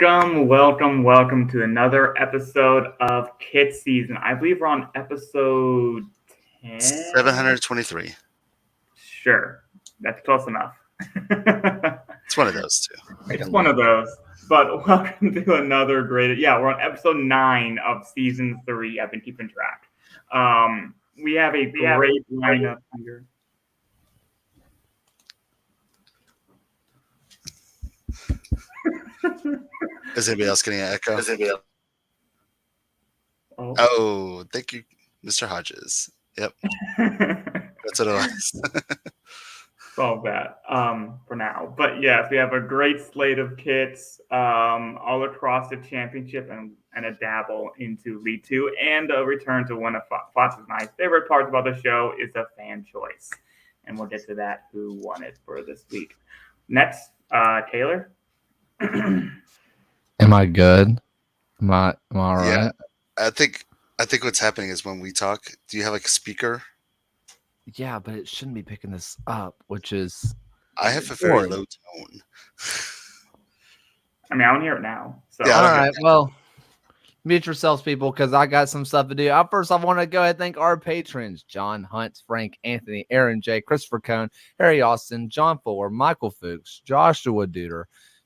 Welcome to another episode of Kit Season. I believe we're on episode 10. 723. Sure, that's close enough. It's one of those two. It's one of those. But welcome to another great. Yeah, we're on episode 9 of season 3. I've been keeping track. We have a great lineup here. Is anybody else getting an echo? Oh, thank you, Mr. Hodges. Yep. That's what it was. Solve that for now. But yes, we have a great slate of kits all across the championship and a dabble into League 2 and a return to one of Fox's my favorite parts about the show is the fan choice. And we'll get to that, who won it for this week. Next, Taylor. Am I good? Am I all right? Yeah, I think what's happening is when we talk, do you have like a speaker? Yeah, but it shouldn't be picking this up, which is... I have a very low tone. I mean, I don't hear it now. So. Yeah, all right, well, mute yourselves, people, because I got some stuff to do. First, I want to go ahead and thank our patrons, John Hunt, Frank, Anthony, Aaron J., Christopher Cohn, Harry Austin, John Fuller, Michael Fuchs, Joshua Duder,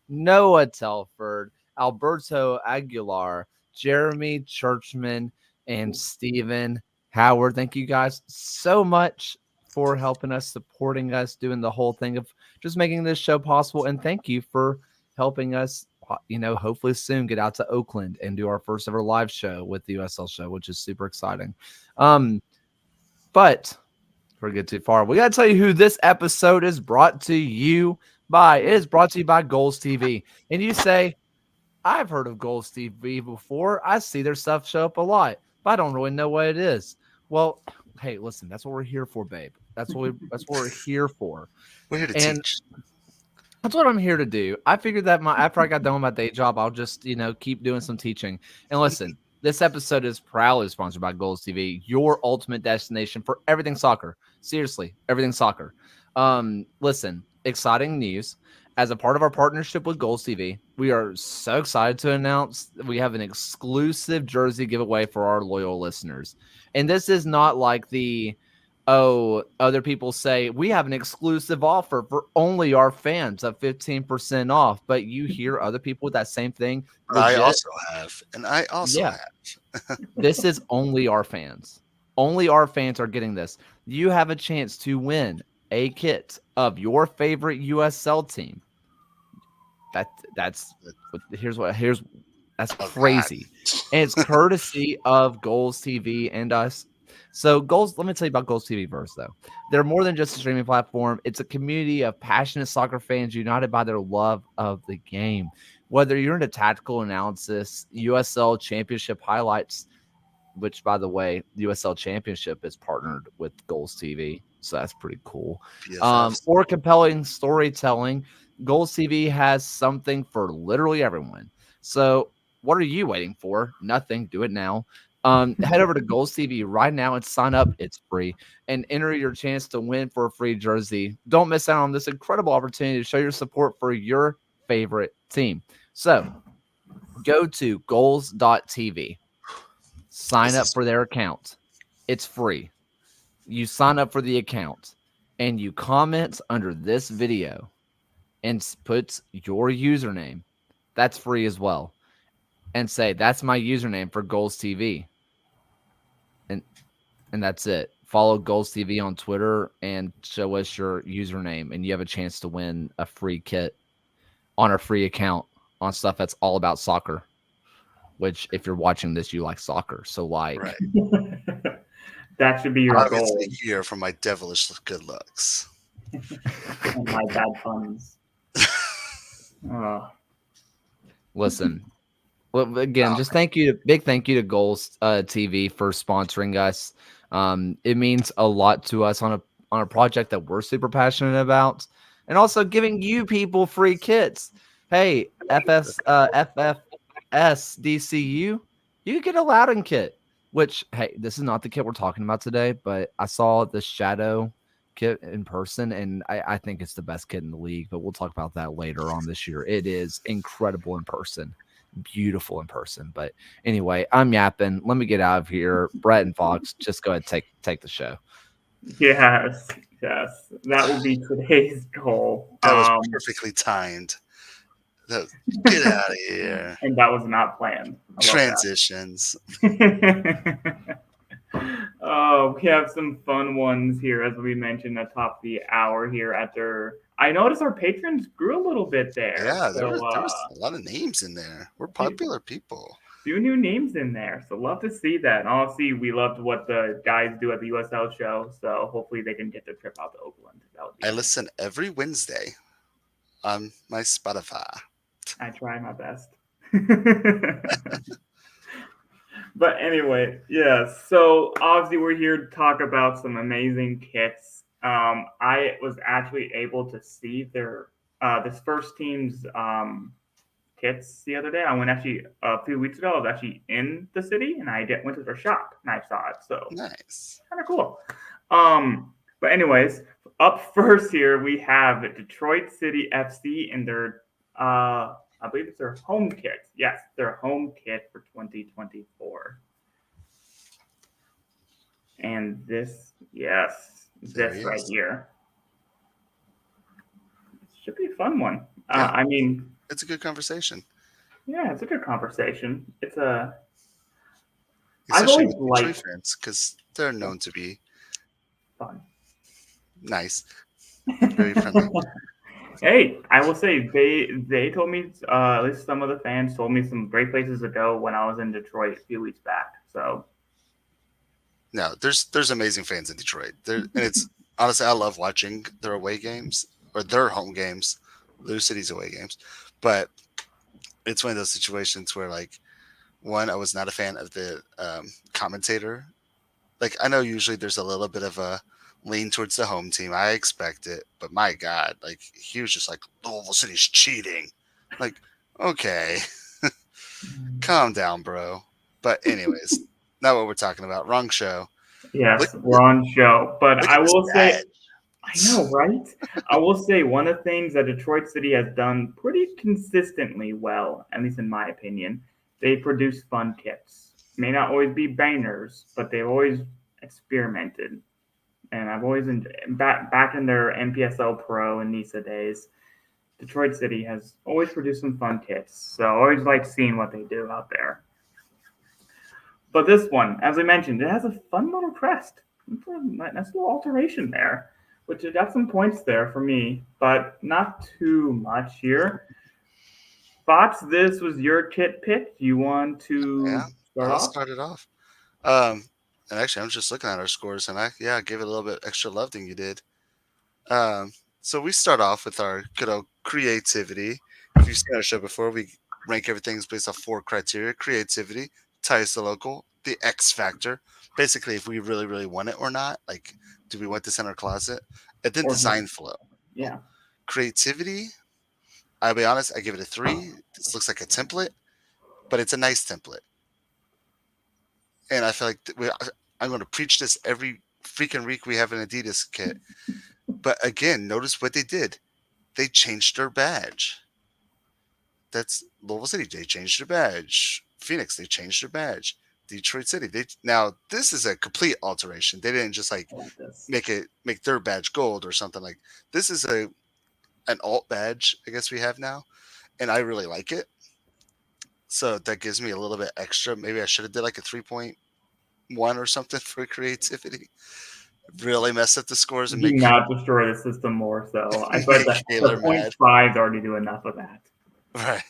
Noah Telford, Alberto Aguilar, Jeremy Churchman, and Stephen Howard. Thank you guys so much for helping us, supporting us, doing the whole thing of just making this show possible. And thank you for helping us, hopefully soon get out to Oakland and do our first ever live show with the USL show, which is super exciting. But before we get too far, we got to tell you who this episode is brought to you by. It is brought to you by Goals TV. And you say, I've heard of Goals TV before. I see their stuff show up a lot, but I don't really know what it is. Well, hey, listen, that's what we're here for, babe. That's what we're here for. We're here to teach. That's what I'm here to do. I figured that after I got done with my day job, I'll just, keep doing some teaching. And listen, this episode is proudly sponsored by Goals TV, your ultimate destination for everything soccer. Seriously, everything soccer. Listen, exciting news. As a part of our partnership with Goals TV, we are so excited to announce that we have an exclusive jersey giveaway for our loyal listeners. And this is not like other people say, we have an exclusive offer for only our fans of 15% off. But you hear other people with that same thing. I also have. Have. This is only our fans. Only our fans are getting this. You have a chance to win a kit of your favorite USL team. That's crazy. And it's courtesy of Goals TV and us. So let me tell you about Goals TV first, though. They're more than just a streaming platform. It's a community of passionate soccer fans united by their love of the game. Whether you're into tactical analysis, USL Championship highlights, which, by the way, the USL Championship is partnered with Goals TV, so that's pretty cool. Or compelling storytelling, Goals TV has something for literally everyone. So what are you waiting for? Nothing. Do it now. Head over to Goals TV right now and sign up. It's free. And enter your chance to win for a free jersey. Don't miss out on this incredible opportunity to show your support for your favorite team. So go to goals.tv. Sign up for their account. It's free. You sign up for the account and you comment under this video and put your username. That's free as well. And say, that's my username for Goals TV. And that's it. Follow Goals TV on Twitter and show us your username. And you have a chance to win a free kit on a free account on stuff that's all about soccer. Which, if you're watching this, you like soccer. So, right. That should be your goal. Here for my devilish good looks. And my bad puns. Listen. Well, again, just big thank you to Goals TV for sponsoring us. It means a lot to us on a project that we're super passionate about, and also giving you people free kits. Hey, FFSDCU, you get a Loudoun kit. Which, hey, this is not the kit we're talking about today, but I saw the Shadow kit in person, and I think it's the best kit in the league. But we'll talk about that later on this year. It is incredible in person, beautiful in person. But anyway, I'm yapping. Let me get out of here. Brett and Fox, just go ahead and take the show. Yes, yes, that will be today's goal. That was perfectly timed. Get out of here. And that was not planned. I love Transitions. that. Oh, we have some fun ones here, as we mentioned at top of the hour here. I noticed our patrons grew a little bit there. Yeah, so, there was a lot of names in there. We're popular people. Few new names in there, so love to see that. And honestly, we loved what the guys do at the USL show, so hopefully they can get their trip out to Oakland. That would be nice. Listen every Wednesday on my Spotify. I try my best. But anyway, yeah. So obviously we're here to talk about some amazing kits. I was actually able to see their this first team's kits the other day. I went actually a few weeks ago. I was actually in the city and went to their shop and I saw it. So Nice. kind of cool. But anyways, up first here we have Detroit City FC and their I believe it's their home kit. Yes, their home kit for 2024. And this right here. It should be a fun one. Yeah. I mean, it's a good conversation. Yeah, it's a good conversation. Especially I've always with liked Detroit fans because they're known to be fun. Nice, very friendly. Hey, I will say they told me at least some of the fans told me some great places to go when I was in Detroit a few weeks back. So no, there's amazing fans in Detroit. And it's honestly I love watching their away games or their home games, Lou City's away games. But it's one of those situations where like one, I was not a fan of the commentator. Like I know usually there's a little bit of a lean towards the home team. I expect it, but my God, like he was just like Louisville City's cheating. Like, okay, calm down, bro. But anyways, not what we're talking about. Wrong show. Yes, we're on show. But I will say, badge. I know, right? I will say one of the things that Detroit City has done pretty consistently well, at least in my opinion, they produce fun kits. May not always be bangers, but they've always experimented. And I've always back in their NPSL Pro and NISA days, Detroit City has always produced some fun kits. So I always like seeing what they do out there. But this one, as I mentioned, it has a fun little crest. Nice little alteration there, which it got some points there for me, but not too much here. Fox, this was your kit pick. Do you want to start it off? And actually, I'm just looking at our scores, and I gave it a little bit extra love than you did. So we start off with our good old creativity. If you've seen our show before, we rank everything based off 4 criteria: creativity, ties to local, the X factor, basically if we really, really want it or not. Like, do we want this in our closet? And then design flow. Yeah. Creativity, I'll be honest, I give it a 3. This looks like a template, but it's a nice template. And I feel like I'm going to preach this every freaking week we have an Adidas kit. But again, notice what they did. They changed their badge. That's Louisville City. They changed their badge. Phoenix, they changed their badge. Detroit City. Now this is a complete alteration. They didn't just like make their badge gold or something like. This is an alt badge, I guess we have now, and I really like it. So that gives me a little bit extra. Maybe I should have did like a 3.1 or something for creativity. Really mess up the scores and do not destroy the system more. So I feel like the 0.5 already do enough of that. Right.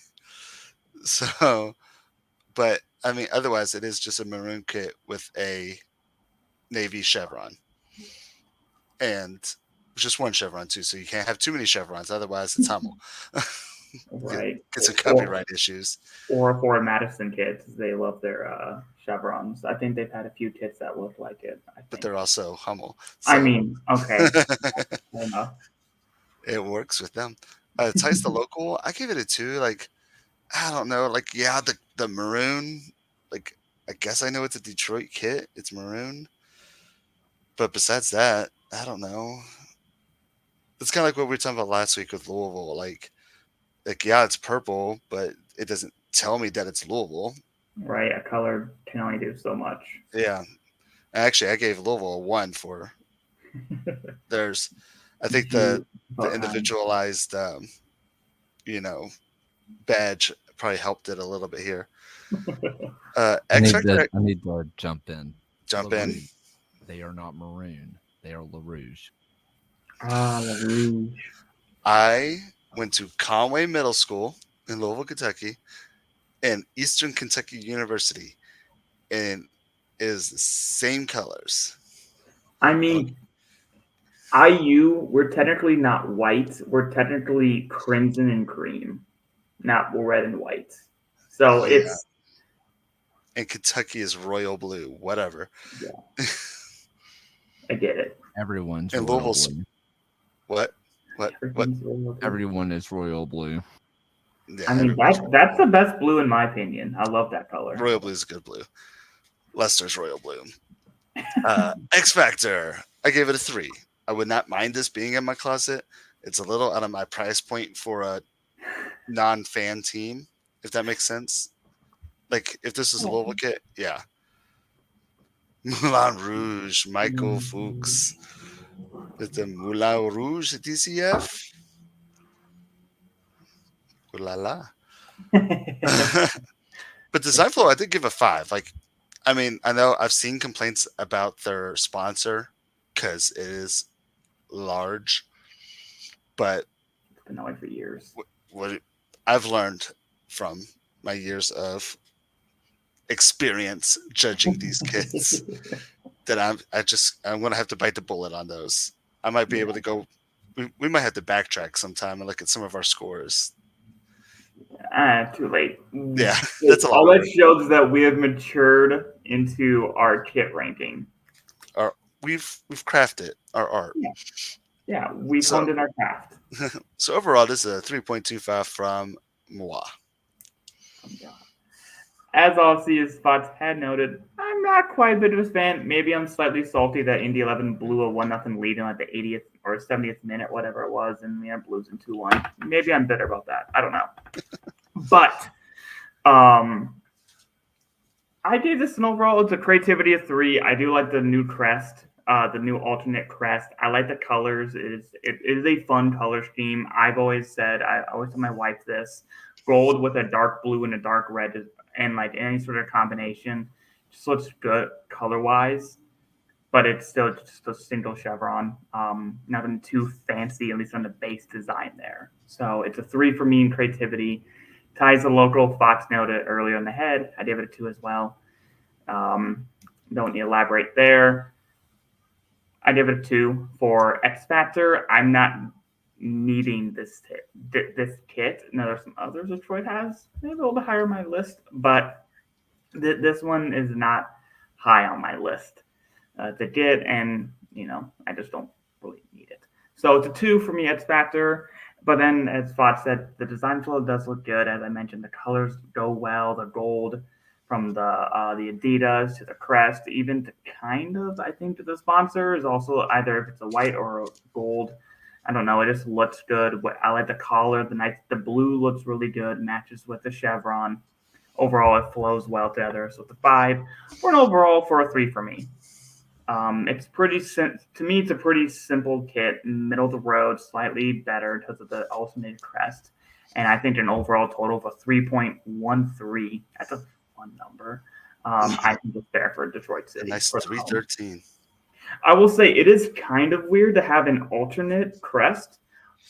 So, but I mean, otherwise it is just a maroon kit with a navy chevron, and just one chevron too. So you can't have too many chevrons, otherwise it's Hummel. Right. Get some copyright issues. Or for Madison kits, they love their chevrons. I think they've had a few kits that look like it. But they're also Hummel. So. I mean, okay. It works with them. Ties to local, I give it a 2. Like, I don't know. Like, yeah, the maroon. Like, I guess I know it's a Detroit kit. It's maroon. But besides that, I don't know. It's kind of like what we were talking about last week with Louisville. Like yeah, it's purple, but it doesn't tell me that it's Louisville. Right, a color can only do so much. Yeah. Actually, I gave Louisville a 1 for theirs. I think the About time. individualized, you know, badge probably helped it a little bit here. X Factor, I need to jump in. jump La in. Rouge. They are not maroon. They are La Rouge. Ah, La Rouge. I went to Conway Middle School in Louisville, Kentucky, and Eastern Kentucky University, and is the same colors. I mean, IU, we're technically not white. We're technically crimson and cream, not red and white. So Yeah. it's And Kentucky is royal blue, whatever. yeah, I get it. Everyone's And royal Louisville's blue. what? Everyone is royal blue. Yeah, I mean, everyone's that's the best blue in my opinion. I love that color. royal blue is a good blue. Leicester's royal blue. X Factor, I gave it a 3. I would not mind this being in my closet. It's a little out of my price point for a non-fan team, if that makes sense. Like if this is a Louisville kit, yeah. Moulin Rouge, Michael Fuchs with the Moulin Rouge DCF. Ooh la la. But Design Flow, I did give a 5. Like, I mean, I know I've seen complaints about their sponsor because it is large, but It's been that way for years. what I've learned from my years of experience judging these kids that I'm gonna have to bite the bullet on those. I might be able to go. We might have to backtrack sometime and look at some of our scores. Too late. Yeah, that's a lot. All that shows is that we have matured into our kit ranking. We've crafted our art. Yeah, we've honed in our craft. So overall, this is a 3.25 from moi. As obviously as Spots had noted, I'm not quite a bit of a fan. Maybe I'm slightly salty that Indy 11 blew a 1-0 lead in like the 80th or 70th minute, whatever it was, and we are losing 2-1. Maybe I'm bitter about that. I don't know. But I gave this an overall, it's a creativity of 3. I do like the new crest, the new alternate crest. I like the colors. It is a fun color scheme. I've always said, I always tell my wife this, gold with a dark blue and a dark red and like any sort of combination just looks good color-wise, but it's still just a single chevron. Nothing too fancy, at least on the base design there. So it's a 3 for me in creativity. Ties the local. Fox noted earlier in the head. I gave it a 2 as well. Don't need to elaborate there. I give it a 2 for X Factor. I'm not needing this kit. Now there's some others Detroit has, maybe a little bit higher on my list, but this one is not high on my list to get, and I just don't really need it. So it's a 2 for me, X Factor. But then, as Fod said, the design flow does look good. As I mentioned, the colors go well. The gold from the Adidas to the crest, even to kind of, I think, to the sponsor is also either if it's a white or a gold. I don't know. It just looks good. I like the collar. The blue looks really good. Matches with the chevron. Overall, it flows well together. So it's a 5. Or an overall for a 3 for me. It's pretty to me. It's a pretty simple kit, middle of the road, slightly better because of the ultimate crest, and I think an overall total of a 3.13. That's a fun number. I think it's fair for Detroit City. Nice 313. I will say it is kind of weird to have an alternate crest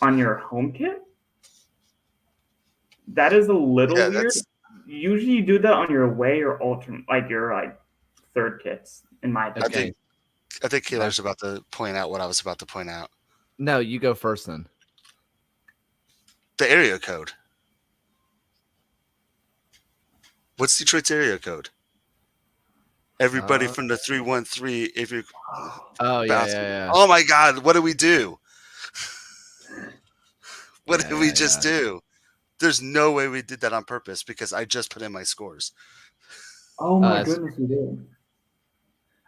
on your home kit. That is a little weird. Usually, you do that on your away or alternate, like your third kits. In my opinion. I think Keeler's about to point out what I was about to point out. No, you go first then. The area code. What's Detroit's area code? Everybody from the 313. If you. Oh yeah. Oh my God! What do we do? What did we just do? There's no way we did that on purpose because I just put in my scores. Oh my goodness, we did.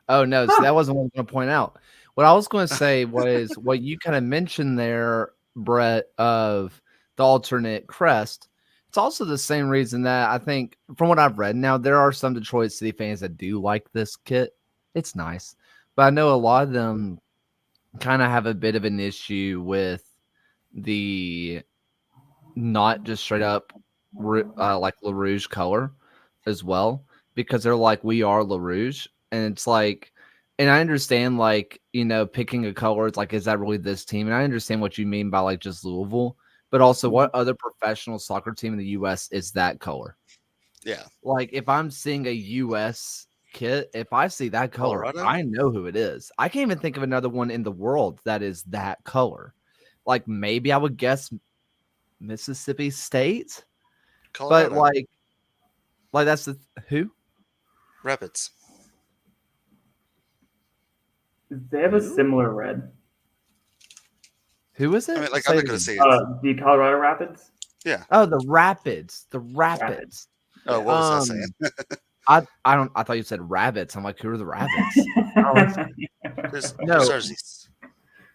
Oh no, so that wasn't what I was going to point out. What I was going to say was what you kind of mentioned there, Brett, of the alternate crest. It's also the same reason that I think, from what I've read now, there are some Detroit City fans that do like this kit. It's nice. But I know a lot of them kind of have a bit of an issue with the not just straight up like La Rouge color as well, because they're like, we are La Rouge. And it's like, and I understand, like, picking a color, it's like, is that really this team? And I understand what you mean by like just Louisville, but also what other professional soccer team in the US is that color? Yeah. Like, if I'm seeing a US kit, if I see that color, Colorado? I know who it is. I can't even think of another one in the world that is that color. Like, maybe I would guess Mississippi State, but Colorado. like that's who? Rapids. They have a Who? similar red. Who is it? I mean, like, Say I'm it not going to again. say it's. The Colorado Rapids. Yeah. Oh, the Rapids. The Rapids. Rapids. Oh, what was I saying? I thought you said rabbits. I'm like, who are the rabbits? There's No. Sarzies.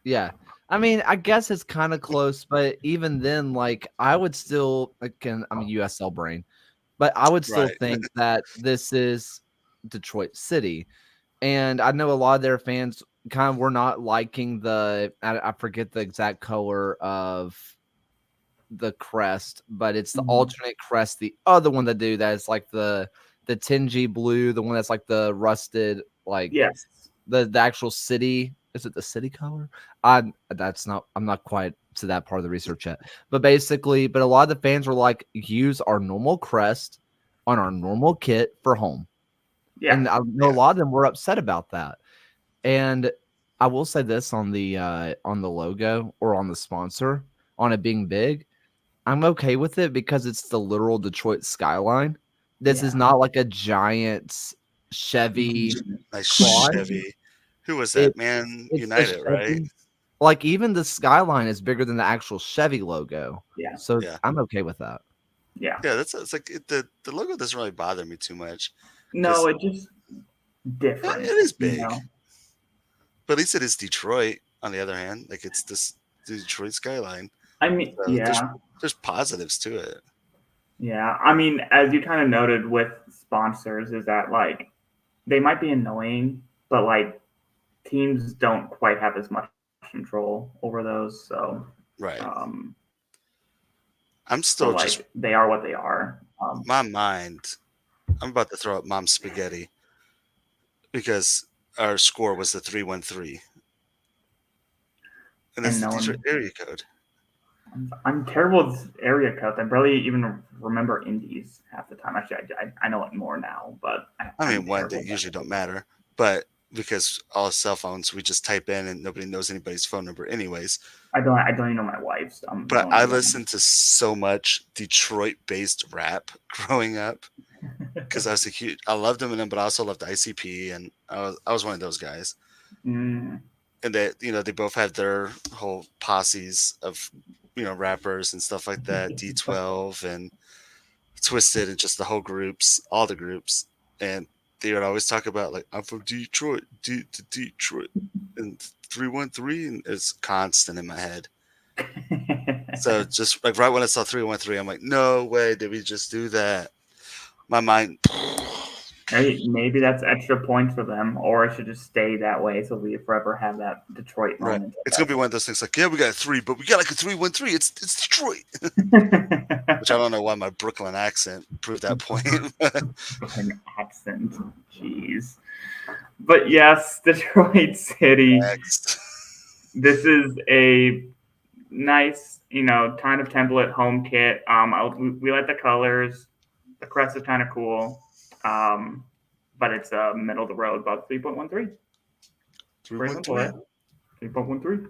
Yeah. I mean, I guess it's kind of close, but even then, like, I would still, again, I'm a USL brain, but I would still Right. think that this is Detroit City. And I know a lot of their fans kind of were not liking I forget the exact color of the crest, but it's the alternate crest, the other one that do that is like the 10G blue, the one that's like the rusted, like Yes. the actual city. Is it the city color? I'm not quite to that part of the research yet. But basically, a lot of the fans were like, use our normal crest on our normal kit for home. Yeah. And I know a lot of them were upset about that. And I will say this on the logo or on the sponsor, on it being big, I'm okay with it because it's the literal Detroit skyline. This is not like a giant Chevy Nice quad. Chevy. Who was that? Man It's the United, right? Chevy. Like, even the skyline is bigger than the actual Chevy logo. Yeah. So Yeah. I'm okay with that. Yeah. Yeah, it's like the logo doesn't really bother me too much. No, it's just different. It is big. You know? But at least it is Detroit, on the other hand. Like, it's this Detroit skyline. I mean, So yeah. There's positives to it. Yeah. I mean, as you kind of noted with sponsors, is that like they might be annoying, but like teams don't quite have as much control over those. So, Right. I'm still like, just they are what they are. my mind. I'm about to throw up Mom's spaghetti because our score was the 313. And that's the Detroit area code. I'm terrible with area codes. I barely even remember indies half the time. Actually, I know it more now, but I mean, one, they usually don't matter. But because all cell phones, we just type in and nobody knows anybody's phone number anyways. I don't even know my wife's. But I listened to so much Detroit-based rap growing up because I loved Eminem, but I also loved ICP, and I was one of those guys. Mm. And they, they both had their whole posses of, rappers and stuff like that. D12 and Twisted and just the whole groups, all the groups, and they would always talk about like, I'm from Detroit, Detroit, and 313, and it's constant in my head. So just like right when I saw 313, I'm like, no way did we just do that? My mind. Maybe that's extra points for them, or it should just stay that way so we forever have that Detroit moment. Right. It's gonna be one of those things like, yeah, we got a 3, but we got like a 313. It's Detroit. Which I don't know why my Brooklyn accent proved that point. Brooklyn accent, jeez. But yes, Detroit City. Next. This is a nice, kind of template home kit. We like the colors. The crest is kind of cool. But it's middle of the road, about 3.13. 3.13.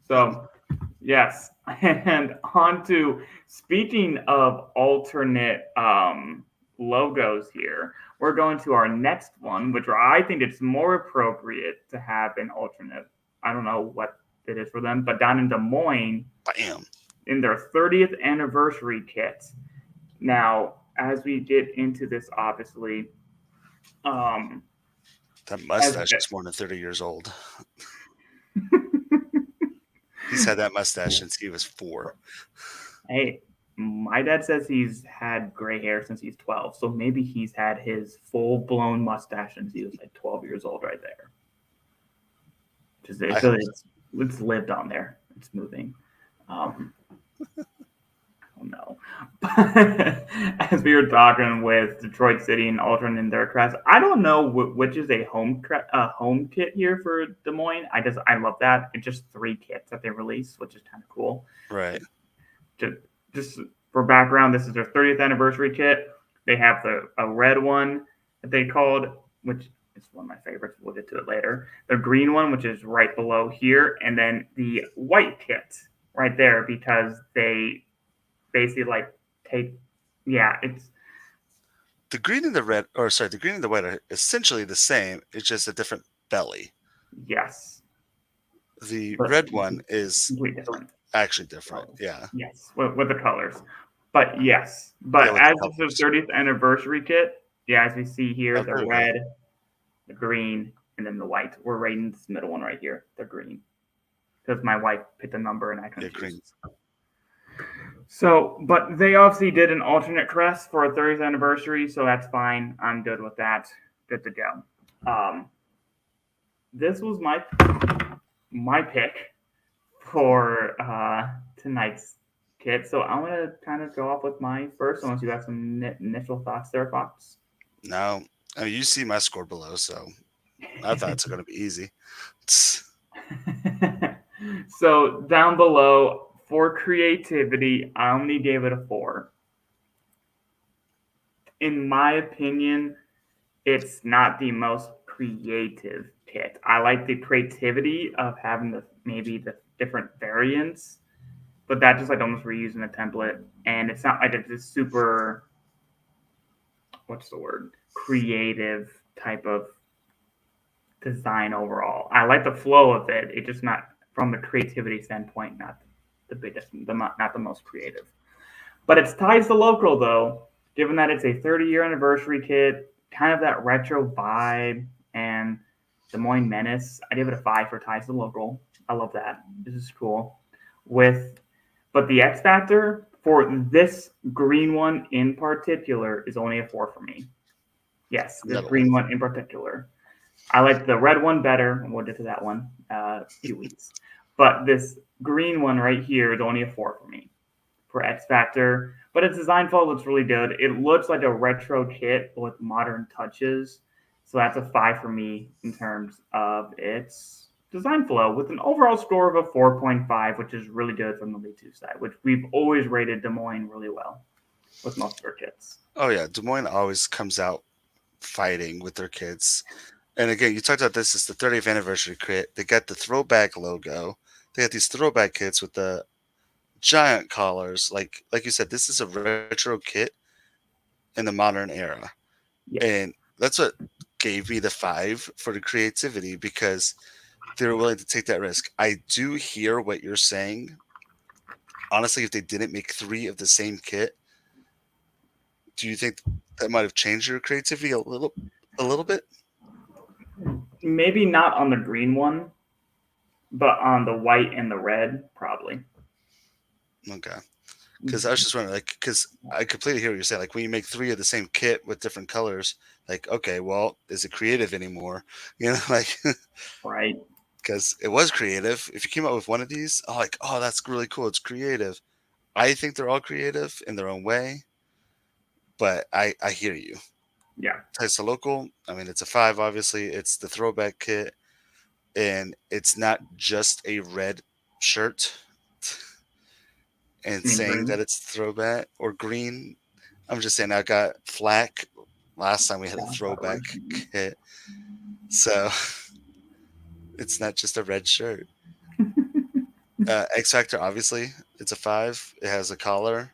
So, yes. And on to, speaking of alternate logos here, we're going to our next one, which I think it's more appropriate to have an alternate. I don't know what it is for them, but down in Des Moines, Bam. in their 30th anniversary kit. Now, as we get into this, obviously, that mustache is more than 30 years old. He's had that mustache since he was 4. Hey, my dad says he's had gray hair since he's 12, so maybe he's had his full blown mustache since he was like 12 years old, right there. Just I so hope it's lived on there. It's moving. Um, oh no. As we were talking with Detroit City and alternating their crest, I don't know which is a home kit here for Des Moines. I love that. It's just 3 kits that they released, which is kind of cool. so. Right. Just for background, this is their 30th anniversary kit. They have a red one that they called, which is one of my favorites. We'll get to it later. The green one, which is right below here, and then the white kit right there because they basically like take, yeah, it's The green and the red, or sorry, the green and the white are essentially the same. It's just a different belly. yes, The but red one is completely different. actually different. Yeah. Yes, with the colors. But yes, but Yeah, with the as it's colors. the 30th anniversary kit, yeah, as we see here, Oh, the there we go. red, the green, and then the white. We're right in this middle one right here, the green, because my wife picked a number and I Yeah, couldn't choose. green. So, but they obviously did an alternate crest for a 30th anniversary, so that's fine. I'm good with that. Good to go. This was my pick for tonight's kit. So I'm gonna kind of go off with my first, unless you have some initial thoughts there, Fox. Now, I mean, you see my score below, so I thought it's going to be easy. So down below for creativity, I only gave it a 4. In my opinion, it's not the most creative kit. I like the creativity of having maybe the different variants, but that just like almost reusing a template, and it's not like it's a super, what's the word, creative type of design overall. I like the flow of it. It's just not from the creativity standpoint, not the biggest, not the most creative. But it's ties to local though, given that it's a 30-year anniversary kit, kind of that retro vibe, and Des Moines Menace. I give it a 5 for ties to local. I love that. This is cool. But the X Factor for this green one in particular is only a 4 for me. Yes, this Middle green one. one in particular. I like the red one better, and we'll get to that one a few weeks. But this green one right here is only a 4 for me for X Factor. But its design flow looks really good. It looks like a retro kit with modern touches. So that's a 5 for me in terms of its design flow, with an overall score of a 4.5, which is really good from the League 2 side, which we've always rated Des Moines really well with most of our kits. Oh, yeah. Des Moines always comes out fighting with their kids. And again, you talked about this. It's the 30th anniversary kit. They got the throwback logo. They got these throwback kits with the giant collars. Like you said, this is a retro kit in the modern era. Yes. And that's what gave me the 5 for the creativity, because they were willing to take that risk. I do hear what you're saying. Honestly, if they didn't make 3 of the same kit, do you think that might have changed your creativity a little bit? Maybe not on the green one, but on the white and the red, probably. Okay. Because I was just wondering, like, because I completely hear what you're saying. Like, when you make 3 of the same kit with different colors, like, okay, well, is it creative anymore? You know, like, Right. because it was creative. If you came out with one of these, oh, like, oh, that's really cool. It's creative. I think they're all creative in their own way, but I hear you. Yeah. Ties to local, I mean, it's a 5, obviously. It's the throwback kit, and it's not just a red shirt and Me saying that green. it's throwback or green. I'm just saying I got flack last time we had a throwback kit. So it's not just a red shirt. X Factor, obviously, it's a 5. It has a collar.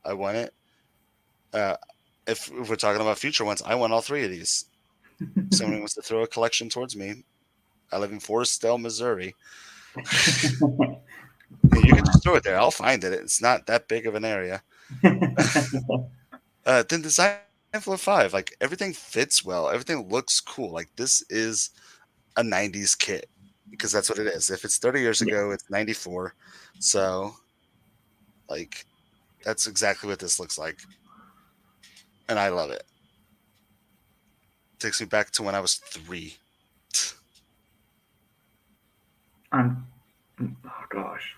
I want it. Uh, if we're talking about future ones, I want all 3 of these. If somebody wants to throw a collection towards me, I live in Forestdale, Missouri. Yeah, you can just throw it there. I'll find it. It's not that big of an area. Then design flow 5. Like, everything fits well. Everything looks cool. Like, this is a 90s kit. because that's what it is. If it's 30 years ago, it's 94. So, like, that's exactly what this looks like. And I love it. Takes me back to when I was 3. Oh gosh.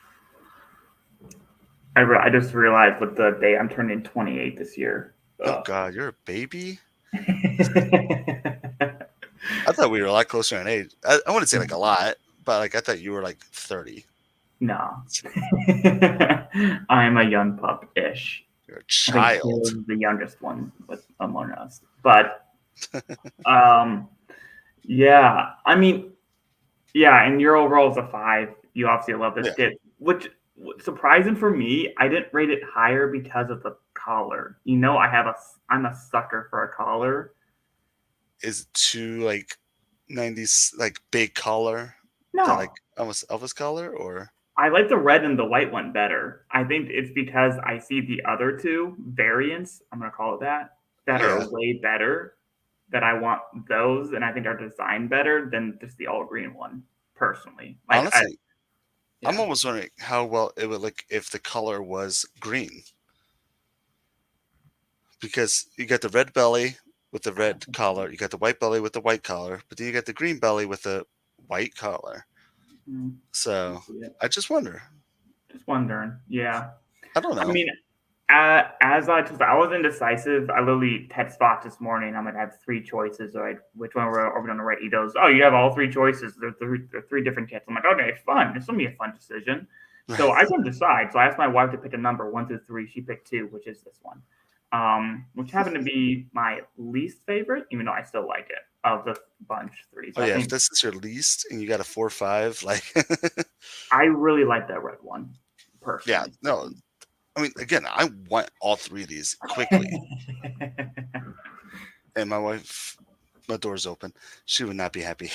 I just realized with the day I'm turning 28 this year. Oh, God, you're a baby? I thought we were a lot closer in age. I wouldn't say like a lot, but like I thought you were like 30. No. I'm a young pup-ish. You're a I think child. Caleb's the youngest one among us. But yeah, I mean, yeah, and your overall is a 5. You obviously love this kid, which surprising for me, I didn't rate it higher because of the collar. You know, I'm a sucker for a collar. Is it too like 90s like big collar? No, Like almost Elvis collar, or I like the red and the white one better. I think it's because I see the other two variants, I'm going to call it that are way better, that I want those, and I think are designed better than just the all green one, personally. Like, honestly, I'm almost wondering how well it would look if the color was green. Because you got the red belly with the red collar, you got the white belly with the white collar, but then you got the green belly with the white collar. So I just wonder. Just wondering. Yeah. I don't know. I mean, as I was indecisive. I literally text Spot this morning. I'm gonna have 3 choices. Right? Which one are we gonna rate? He goes, "Oh, you have all 3 choices. They're 3 different kits." I'm like, "Okay, fun. This will be a fun decision." So I couldn't decide. So I asked my wife to pick a number 1 through 3. She picked 2, which is this one, which happened to be my least favorite, even though I still like it of the bunch 3. So oh yeah, if this is your least and you got a 4 or 5, like I really like that red one, personally. yeah, no. I mean, again, I want all 3 of these quickly. And my wife, my door's open. She would not be happy.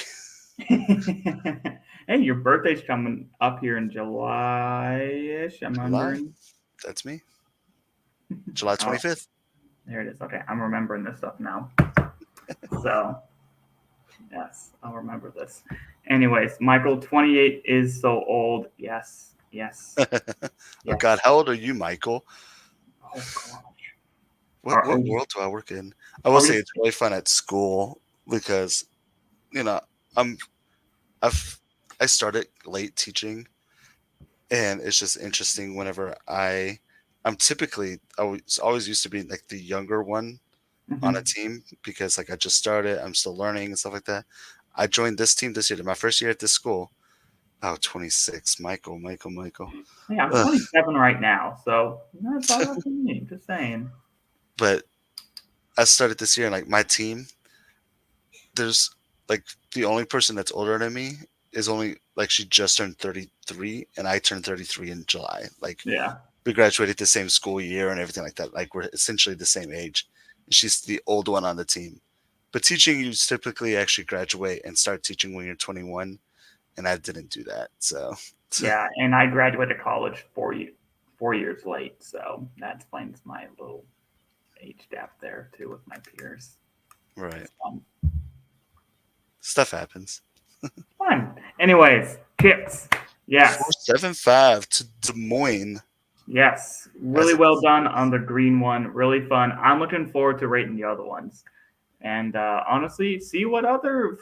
Hey, your birthday's coming up here in July-ish. I'm wondering. That's me. July 25th. There it is. Okay, I'm remembering this stuff now. So, yes, I'll remember this. Anyways, Michael, 28 is so old. Yes. Oh God, how old are you, Michael? Oh gosh. What world do I work in? I will say it's really fun at school because, you know, I started late teaching, and it's just interesting whenever I'm typically I always used to be like the younger one on a team because like I just started, I'm still learning and stuff like that. I joined this team this year, my first year at this school. Oh, 26, Michael. Yeah, I'm 27 right now, so that's all for me. Just saying. But I started this year, and like my team, there's like the only person that's older than me is only like she just turned 33, and I turned 33 in July. Like, we graduated the same school year and everything like that. Like, we're essentially the same age. She's the old one on the team. But teaching, you typically actually graduate and start teaching when you're 21, and I didn't do that. So yeah, and I graduated college 4 years late, so that explains my little age gap there too with my peers. Right. Stuff happens. Fun. Anyways, kits. Yes. 475 to Des Moines. Yes. Really well done on the green one. Really fun. I'm looking forward to rating the other ones. And honestly, see what other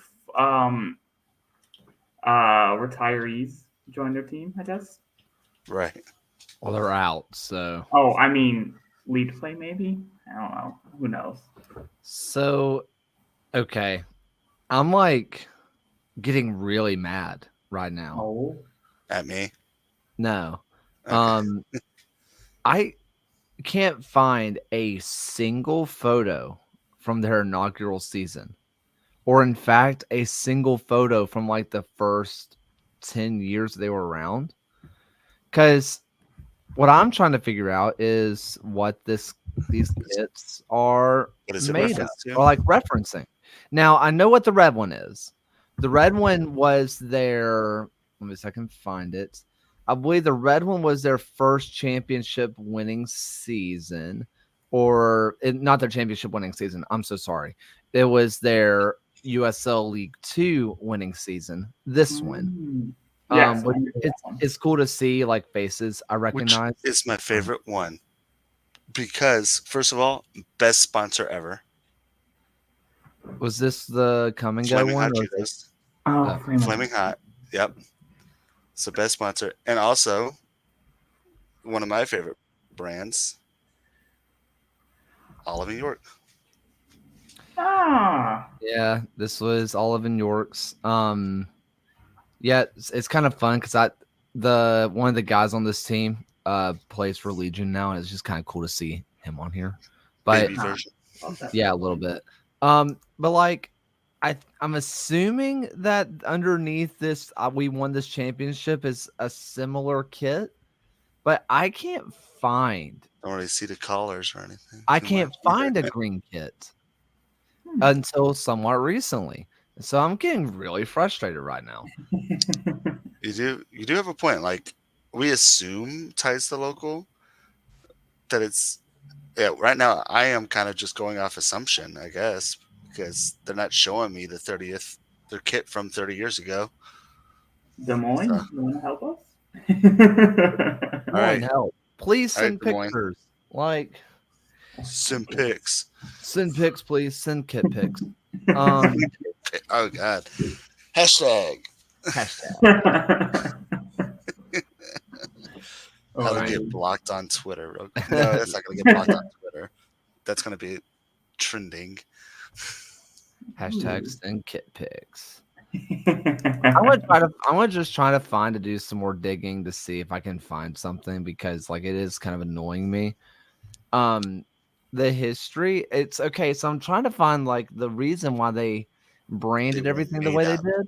retirees join their team, I guess. Right. Well, they're out, so. Oh, I mean, lead play maybe? I don't know. Who knows? So, okay. I'm like getting really mad right now. Oh. At me? No. Okay. I can't find a single photo from their inaugural season, or in fact, a single photo from like the first 10 years they were around. Because what I'm trying to figure out is what these kits are made of, or like referencing. Now, I know what the red one is. The red one was their, let me see if I can find it. I believe the red one was their first championship winning season, or not their championship winning season. I'm so sorry. It was their USL League 2 winning season. This one. Yes, Which it's cool to see like faces I Which recognize. is my favorite one. Because, first of all, best sponsor ever. Was this the come and go Flaming one? Hot Or Jesus. Flaming Hot. Yep. It's the best sponsor. And also, one of my favorite brands, Olive and York. Yeah, this was Olive and York's. Yeah, it's kind of fun because one of the guys on this team plays for Legion now, and it's just kind of cool to see him on here. But Baby version. yeah, a little bit. But like I'm assuming that underneath this we won this championship is a similar kit, but I can't find Don't really see the collars or anything. I too can't much find either. a green kit until somewhat recently. So I'm getting really frustrated right now. You do have a point. Like, we assume ties the local that it's right now I am kind of just going off assumption, I guess, because they're not showing me their kit from 30 years ago. Des Moines, So, you want to help us? all right. Help. Please All right, send Des Moines. pictures. Like Send pics. send pics, please. Send kit pics. Oh God. Hashtag. How to get blocked on Twitter. No, that's not going to get blocked on Twitter. That's going to be trending. Hashtag send kit pics. I'm just trying to find to do some more digging to see if I can find something because like it is kind of annoying me. The history, it's okay. So I'm trying to find like the reason why they branded everything the way they did.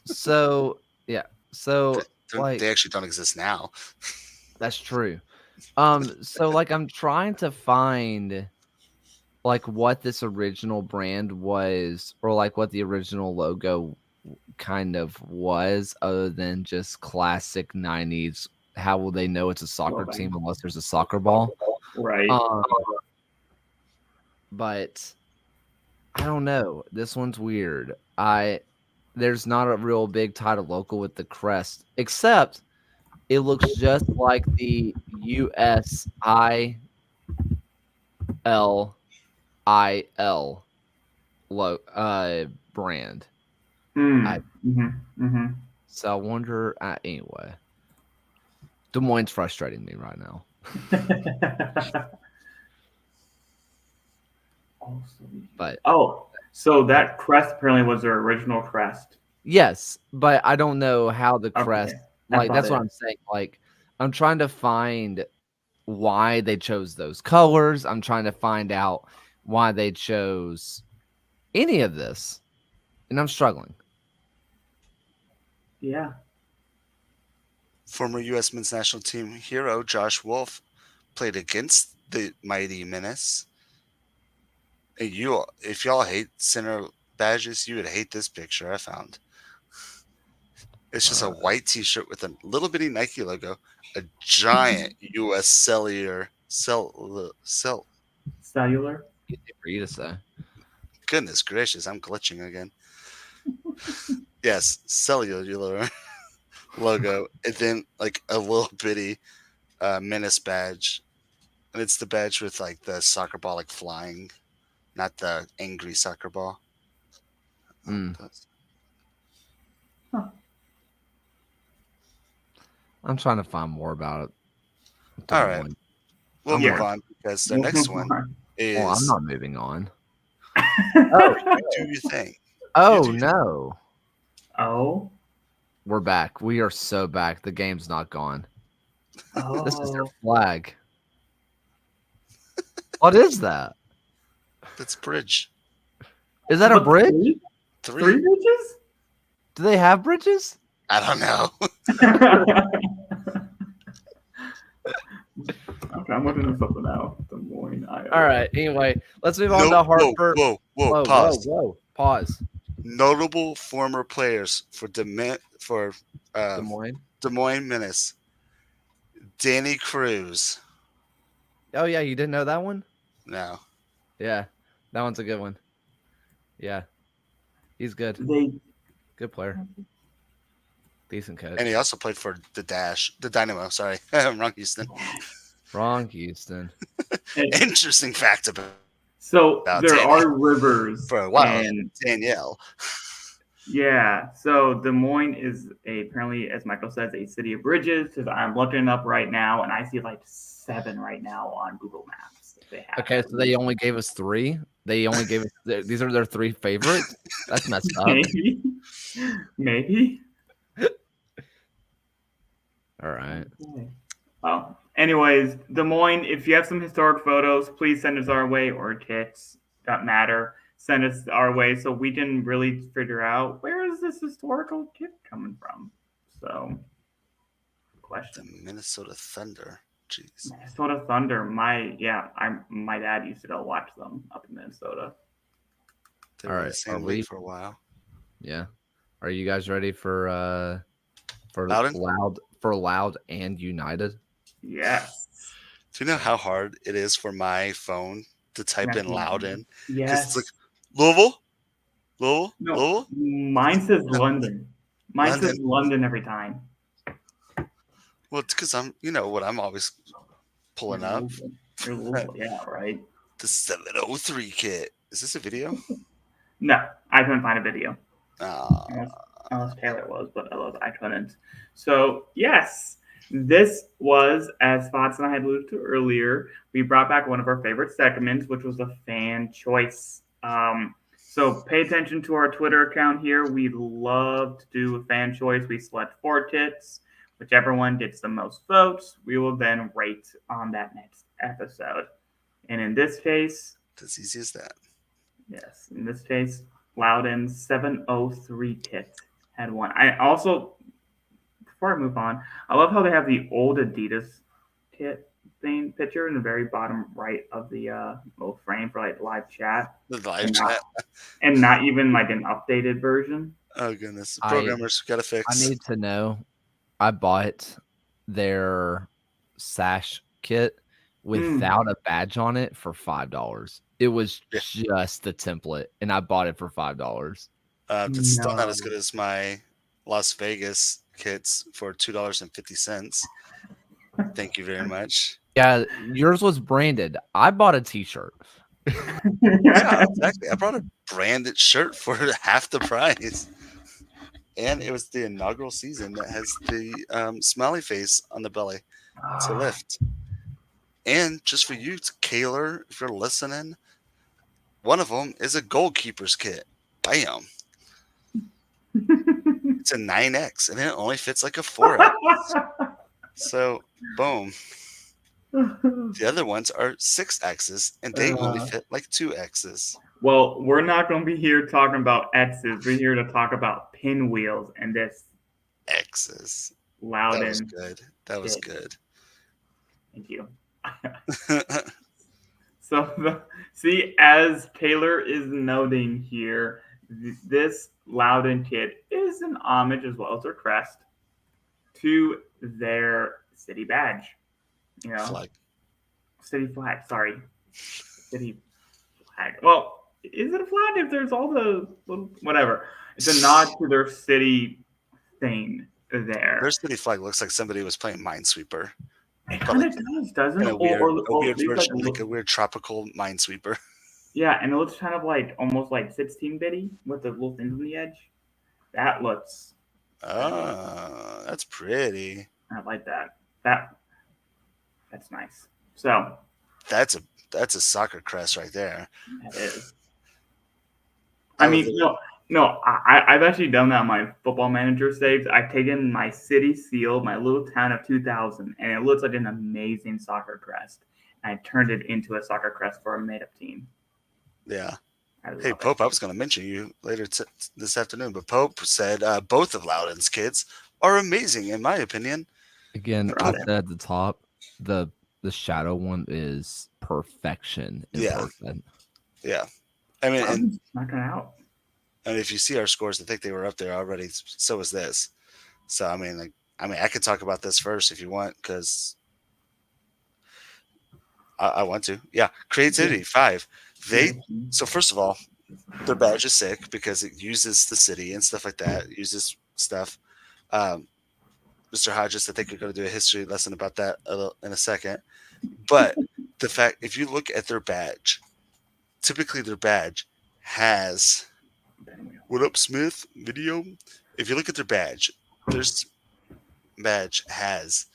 So yeah, so like they actually don't exist now. that's true. So like I'm trying to find like what this original brand was or like what the original logo kind of was other than just classic 90s. How will they know it's a soccer team unless there's a soccer ball? Right. But I don't know. This one's weird. There's not a real big title local with the crest, except it looks just like the USILIL brand. So I wonder. Anyway, Des Moines frustrating me right now. But so that crest apparently was their original crest. Yes, but I don't know how the crest. Like that's what I'm saying. Like I'm trying to find why they chose those colors. I'm trying to find out why they chose any of this, and I'm struggling. Yeah. Former U.S. men's national team hero Josh Wolf played against the mighty Menace. And if y'all hate center badges, you would hate this picture I found. It's just a white T-shirt with a little bitty Nike logo, a giant U.S. cellular. Easy for you to say. Goodness gracious, I'm glitching again. Yes, cellular logo, and then like a little bitty Menace badge, and it's the badge with like the soccer ball like flying, not the angry soccer ball. I'm trying to find more about it. All right, we'll move on because the next one is. Well, I'm not moving on. Do your thing. No. Oh. We're back. We are so back. The game's not gone. This is their flag. What is that? That's bridge. Is that a bridge? Three bridges? Do they have bridges? I don't know. Okay, I'm looking this up now. Des Moines, Iowa. All right. Anyway, let's move on to Hartford. Whoa, pause. Pause. Notable former players for Des Moines. Des Moines Menace. Danny Cruz. Oh yeah, you didn't know that one? No. Yeah, that one's a good one. Yeah, he's good. They Good player. Decent coach. And he also played for the Dynamo. Sorry, wrong Houston. Wrong, Houston. and Interesting fact about so there Danny are rivers for a while. and Danielle. yeah, so Des Moines is apparently, as Michael says, a city of bridges. Because I'm looking it up right now, and I see like 7 right now on Google Maps. That they have Okay, so they only gave us 3. They only gave us these are their 3 favorites. That's messed up. maybe, maybe. All right. Okay. Well, anyways, Des Moines. If you have some historic photos, please send us our way, or kits that matter. Send us our way so we can really figure out where is this historical kit coming from. So, The question. Minnesota Thunder. Jeez. Minnesota Thunder. My dad used to go watch them up in Minnesota. They All were in right, the same are league we- for a while. Yeah. Are you guys ready for Loudoun? Loud and United? Yes. Do you know how hard it is for my phone to type in Loudoun? Because it's like Yes. Louisville, No, Louisville, mine says London. Mine says London. London every time. Well, it's because I'm always pulling up. You're Louisville. Yeah, right. The 703 kit. Is this a video? No, I couldn't find a video. Ah, Unless Taylor was, but I couldn't. So, yes, this was, as Fox and I had alluded to earlier, we brought back one of our favorite segments, which was the fan choice. So, pay attention to our Twitter account here. We love to do a fan choice. We select 4 kits. Whichever one gets the most votes, we will then rate on that next episode. And in this case, as easy as that. yes, in this case, Loudoun's 703 kit had one. I also, before I move on, I love how they have the old Adidas kit thing picture in the very bottom right of the little frame for like live chat. The live chat. And not even like an updated version. Oh goodness, programmers got to fix. I need to know. I bought their sash kit without a badge on it for $5. It was just the template, and I bought it for $5. It's still not as good as my Las Vegas kits for $2.50. Thank you very much. Yeah, yours was branded. I bought a T-shirt. Yeah, exactly. I brought a branded shirt for half the price. And it was the inaugural season that has the smiley face on the belly to lift. And just for you, Kaylor, if you're listening, one of them is a goalkeeper's kit. Bam. It's a 9X, and it only fits like a 4X. So, boom. The other ones are 6X's, and they only fit like 2X's. Well, we're not going to be here talking about X's. We're here to talk about pinwheels and this X's. Loudoun. That was good. That was good. Thank you. So, see, as Taylor is noting here, this Loudoun kit is an homage, as well as their crest, to their city badge. Flag. City flag. Sorry. City flag. Well, is it a flag if there's all the little whatever? It's a nod to their city thing there. Their city flag looks like somebody was playing Minesweeper. It kind of does, doesn't it? A weird version, like a weird tropical Minesweeper. Yeah, and it looks kind of like almost like 16-bitty with the little things on the edge. That looks. Oh, that's pretty. I like that. That's nice. So that's a soccer crest right there. That is. I mean, no. I've actually done that on my Football Manager saves. I've taken my city seal, my little town of 2000, and it looks like an amazing soccer crest. And I turned it into a soccer crest for a made-up team. Yeah. Hey, Pope, I was going to mention you later this afternoon, but Pope said both of Loudoun's kids are amazing, in my opinion. Again, I said at the top, the shadow one is perfection in person. Yeah. I mean, I'm knocking out. And if you see our scores, I think they were up there already. So is this. So I mean, I could talk about this first if you want, because I want to. Yeah, creativity 5. So first of all, Their badge is sick because it uses the city and stuff like that. It uses stuff. Um, Mr. Hodges, I think we're going to do a history lesson about that in a second. But the fact, if you look at their badge, typically their badge has what up, Smith? Video. If you look at their badge, there's badge has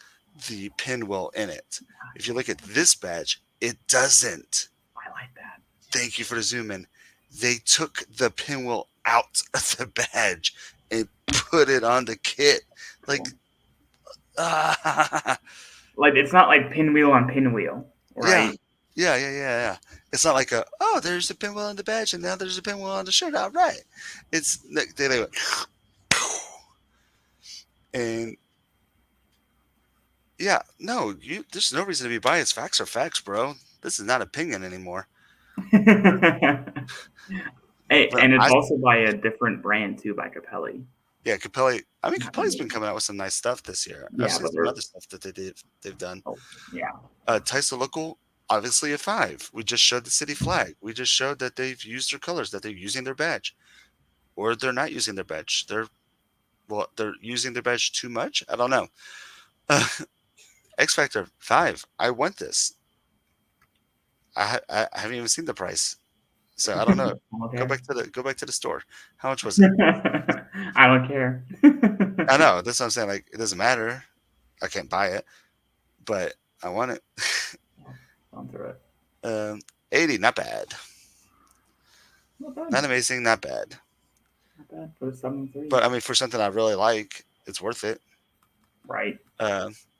the pinwheel in it. If you look at this badge, it doesn't. I like that. Thank you for the zoom in. They took the pinwheel out of the badge and put it on the kit. Like, Like it's not like pinwheel on pinwheel, right? Yeah. It's not like there's a pinwheel on the badge and now there's a pinwheel on the shirt. All right. It's they went, and yeah, no, there's no reason to be biased. Facts are facts, bro. This is not opinion anymore. Hey, and it's also by a different brand too, by Capelli. Yeah, Capelli. I mean, Capelli's been coming out with some nice stuff this year. Yeah, I've seen some other stuff that they've done. Oh, yeah. Tyson Local, obviously a 5. We just showed the city flag. We just showed that they've used their colors, that they're using their badge, or they're not using their badge. They're using their badge too much. I don't know. X Factor 5. I want this. I haven't even seen the price, so I don't know. Okay. Go back to the store. How much was it? I don't care. I know. That's what I'm saying. Like, it doesn't matter. I can't buy it, but I want it. Gone through it. 80, not bad. Not bad. Not amazing, not bad. Not bad for 73. But I mean, for something I really like, it's worth it. Right.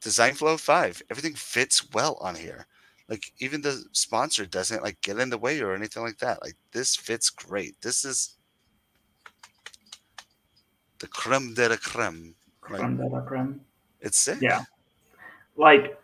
Design flow 5. Everything fits well on here. Like, even the sponsor doesn't like get in the way or anything like that. Like, this fits great. This is the creme de la creme. Creme de la creme. It's sick. Yeah. Like,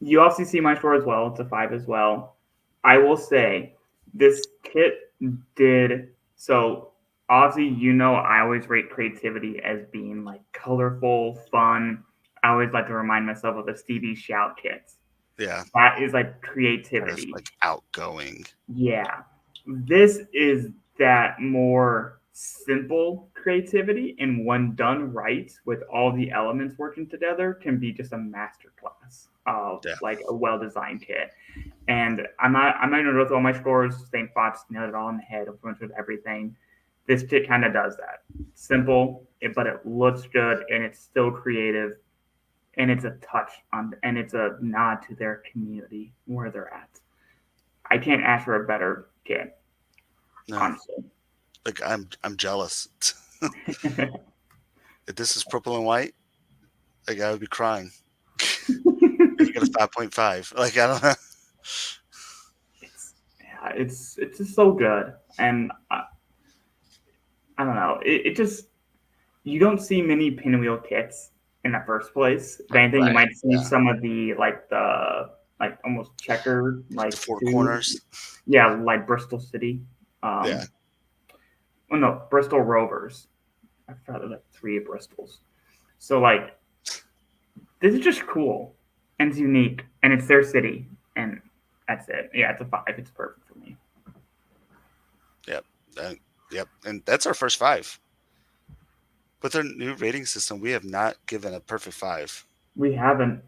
you also see my store as well. It's a 5 as well. I will say, this kit did so. Obviously, I always rate creativity as being like colorful, fun. I always like to remind myself of the Stevie Shout kits. Yeah. That is like creativity. Kind of like outgoing. Yeah. This is that more simple creativity, and when done right with all the elements working together can be just a masterclass of like a well-designed kit. And I'm not gonna go through all my scores. St. Fox nailed it all in the head. I've went through everything. This kit kind of does that. Simple, but it looks good and it's still creative, and it's a touch on, and it's a nod to their community where they're at. I can't ask for a better kit. No. Honestly. Like, I'm jealous. If this is purple and white, like, I would be crying. If you get a 5.5, like, I don't know. It's just so good, and I don't know. It just, you don't see many pinwheel kits in the first place. If anything, you might see some of the almost checkered, like the 4 corners. Yeah, like Bristol City. Yeah. Oh no, Bristol Rovers. I've got like 3 Bristols. So like, this is just cool and it's unique, and it's their city, and that's it. Yeah, it's a 5. It's perfect for me. Yep, and that's our first 5. With our new rating system, we have not given a perfect 5. We haven't.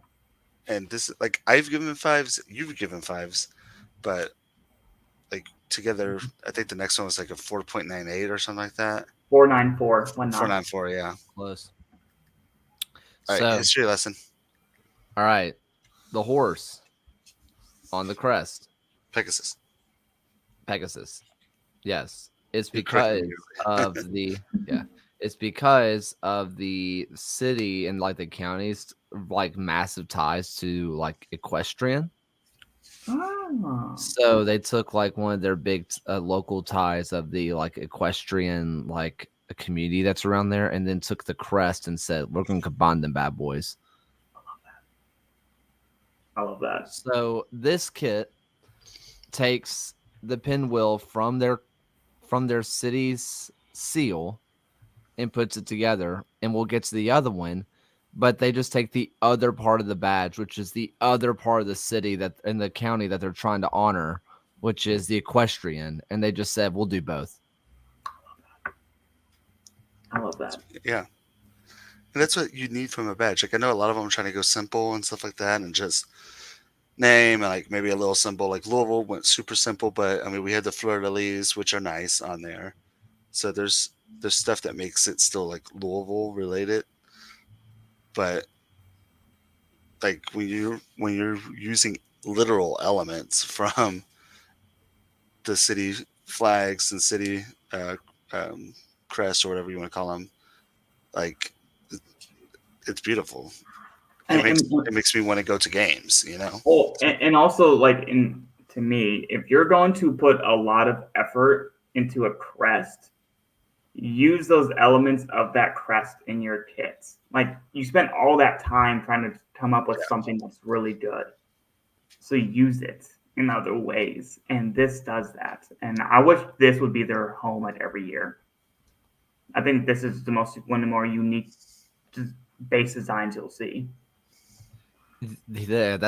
And this, like, I've given 5s, you've given 5s, but like together, I think the next one was like a 4.98 or something like that. 494. 494, yeah. Close. All right, history lesson. All right, the horse on the crest. Pegasus. Yes, it's because of the It's because of the city and like the counties like massive ties to like equestrian. Oh. So they took like one of their big local ties of the like equestrian like a community that's around there, and then took the crest and said, "We're going to combine them bad boys." I love that. So this kit takes the pinwheel from their city's seal and puts it together, and we'll get to the other one, but they just take the other part of the badge, which is the other part of the city that in the county that they're trying to honor, which is the equestrian, and they just said we'll do both. I love that. Yeah. And that's what you need from a badge. Like I know a lot of them are trying to go simple and stuff like that, and just name and like maybe a little symbol. Like Louisville went super simple, but I mean we had the fleur de lis, which are nice on there. So there's stuff that makes it still like Louisville related, but like when you're using literal elements from the city flags and city uh, crest or whatever you want to call them, like it's beautiful. And, It makes me want to go to games, you know. oh, and also like to me, if you're going to put a lot of effort into a crest, use those elements of that crest in your kits. Like you spent all that time trying to come up with something that's really good, so use it in other ways, and this does that. And I wish this would be their home at every year. I think this is one of the more unique base designs you'll see. Yeah,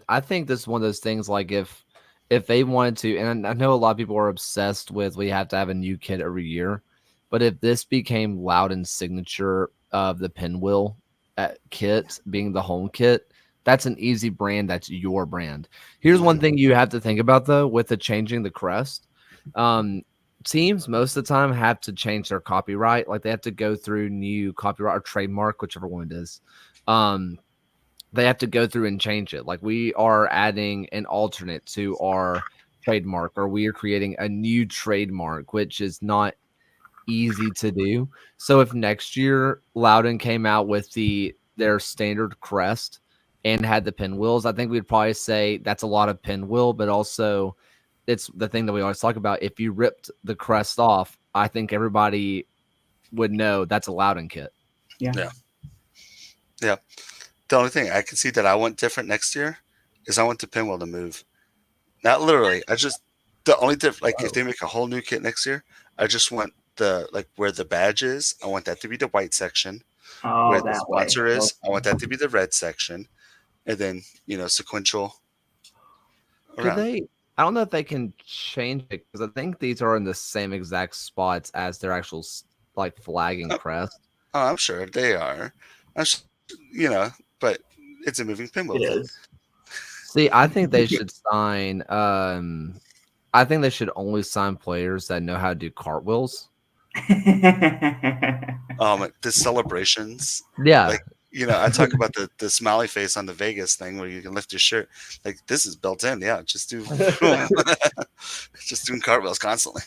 I think this is one of those things like if they wanted to, and I know a lot of people are obsessed with we have to have a new kit every year, but if this became Loudoun's signature of the pinwheel kit being the home kit, that's an easy brand. That's your brand. Here's one thing you have to think about though with the changing the crest. Teams most of the time have to change their copyright. Like they have to go through new copyright or trademark, whichever one it is. They have to go through and change it. Like we are adding an alternate to our trademark, or we are creating a new trademark, which is not easy to do. So if next year Loudoun came out with their standard crest and had the pinwheels, I think we'd probably say that's a lot of pinwheel, but also it's the thing that we always talk about. If you ripped the crest off, I think everybody would know that's a Loudoun kit. Yeah. The only thing I can see that I want different next year is I want the pinwheel to move. Not literally. The only difference, like if they make a whole new kit next year, I just want where the badge is, I want that to be the white section. Where the sponsor is, I want that to be the red section. And then, sequential around. I don't know if they can change it because I think these are in the same exact spots as their actual like flag and crest. Oh, I'm sure they are. But it's a moving pinwheel. It is. See, I think they should sign. I think they should only sign players that know how to do cartwheels. The celebrations. Yeah. I talk about the smiley face on the Vegas thing where you can lift your shirt. Like this is built in. Yeah, just do just doing cartwheels constantly.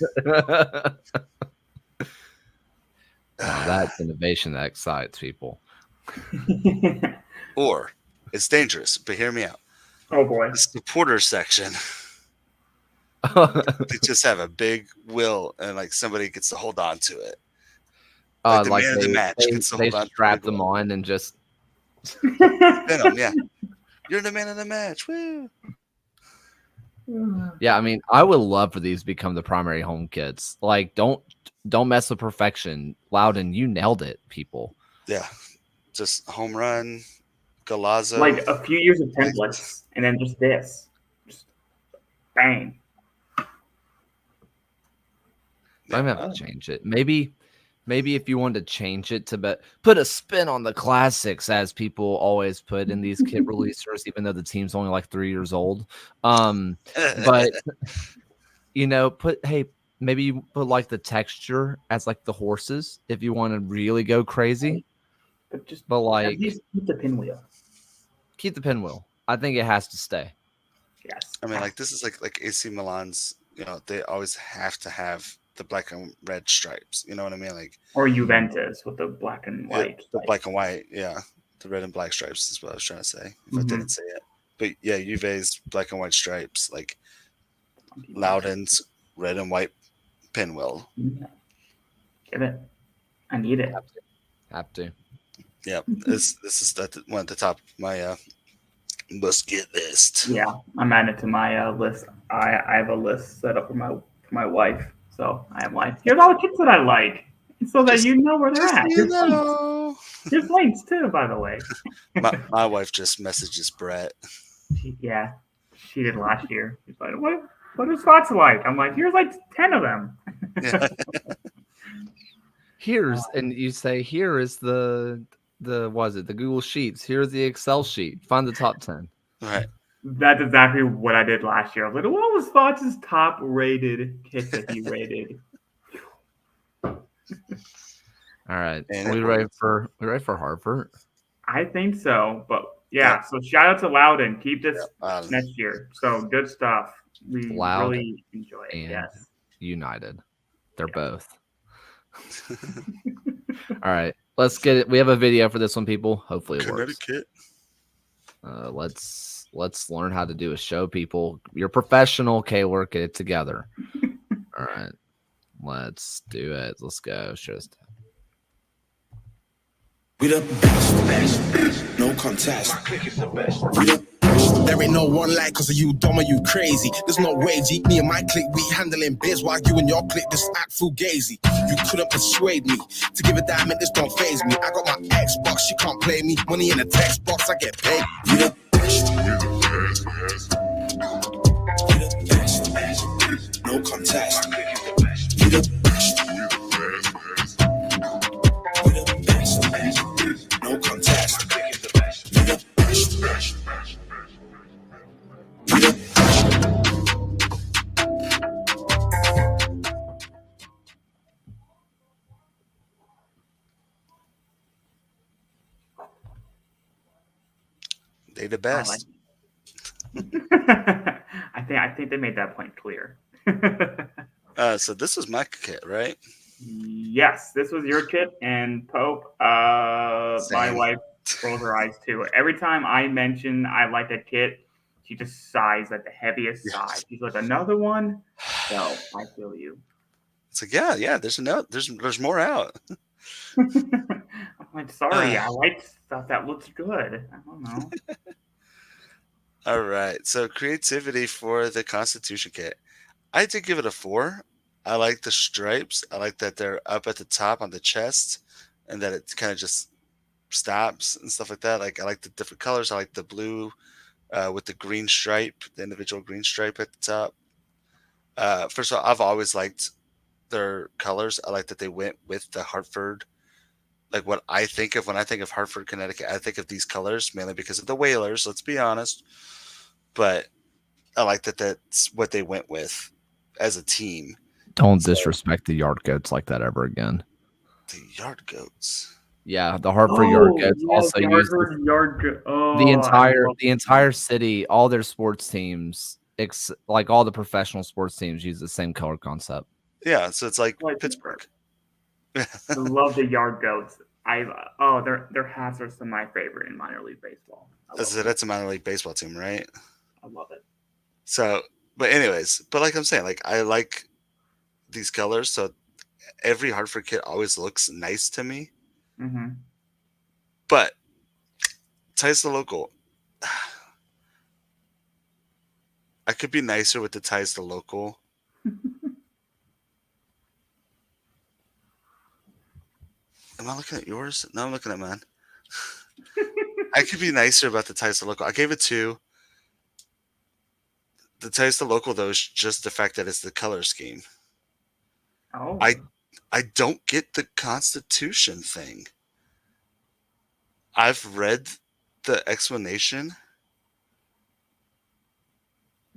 That's innovation that excites people. Or it's dangerous, but hear me out. Oh boy. The supporter section. They just have a big wheel and like somebody gets to hold on to it. Like the man of the match gets to hold on. They strap them on and just spin them, yeah. You're the man of the match. Woo. Yeah, I mean, I would love for these to become the primary home kits. Like, don't mess with perfection. Loudoun, you nailed it, people. Yeah. Just home run, Galazzo. Like a few years of templates, and then just this. Just bang. I have to change it. Maybe if you wanted to change it to put a spin on the classics, as people always put in these kit releasers, even though the team's only like 3 years old. But maybe you put like the texture as like the horses if you want to really go crazy. But like keep the pinwheel. Keep the pinwheel. I think it has to stay. Yes. I mean, like this is like AC Milan's. They always have to have the black and red stripes. You know what I mean? Like or Juventus with the black and white. Yeah, the black and white. Yeah, the red and black stripes is what I was trying to say. If I didn't say it, but yeah, Juve's black and white stripes, like Loudoun's red and white pinwheel. Give it. I need it. Have to. Yeah, this is one at the top of my must get list. Yeah, I'm adding it to my list. I have a list set up for my wife, so I am like, here's all the kits that I like, so that you know where they're at. Here's links too, by the way. my wife just messages Brett. She did last year. She's like, what what are spots like? I'm like, here's like 10 of them. Yeah. And you say here is the was it the Google Sheets? Here's the Excel sheet. Find the top 10. Right. That's exactly what I did last year. I was like, what was Spots' top rated kit that he rated? All right. And Are it we ready worked. for Hartford? I think so. But Yep. yeah, so shout out to Loudoun. Keep this Yep. next year. So good stuff. We Loud really enjoy it. and Yes. United. They're both. All right. Let's get it. We have a video for this one, people. Hopefully it works. Connecticut. Let's learn how to do a show, people. You're professional. Okay, work it together. All right. Let's do it. Let's go. Show us. We the best, no contest. We the best. There ain't no one like cause of you dumb or you crazy. There's no way, G. Me and my clique, we handling biz while you and your clique just act fugazi. You couldn't persuade me to give a damn and this don't phase me. I got my Xbox, she can't play me. Money in a text box, I get paid. We the best. We the best, no contest. We the best. We the best, no contest. We the best. We the They the best. I think they made that point clear. So this was my kit, right? Yes, this was your kit, and Pope. My Same. wife rolls her eyes too. Every time I mention I like a kit, she just sighs at the heaviest sigh. She's like, another one? So I feel you. It's like, yeah. There's more out. I'm like, sorry, I like stuff that looks good. I don't know. All right. So creativity for the Constitution kit. I did give it a 4. I like the stripes. I like that they're up at the top on the chest and that it kind of just stops and stuff like that. Like I like the different colors. I like the blue with the green stripe, the individual green stripe at the top. First of all, I've always liked their colors. I like that they went with the Hartford. Like what I think of when I think of Hartford, Connecticut, I think of these colors mainly because of the Whalers, let's be honest. But I like that that's what they went with as a team. Don't disrespect the Yard Goats like that ever again. The Yard Goats. Yeah, the Hartford Yard Goats also use the entire city, all their sports teams, like all the professional sports teams, use the same color concept. Yeah, so it's like Pittsburgh. I love the Yard Goats. Their hats are some of my favorite in minor league baseball. That's a minor league baseball team, right? I love it. So, but like I'm saying, like I like these colors, so every Hartford kit always looks nice to me. Mm-hmm. But ties to local, I could be nicer with the ties to local. Am I looking at yours? No, I'm looking at mine. I could be nicer about the ties to local. I gave it 2. The ties to local, though, is just the fact that it's the color scheme. Oh. I don't get the Constitution thing. I've read the explanation.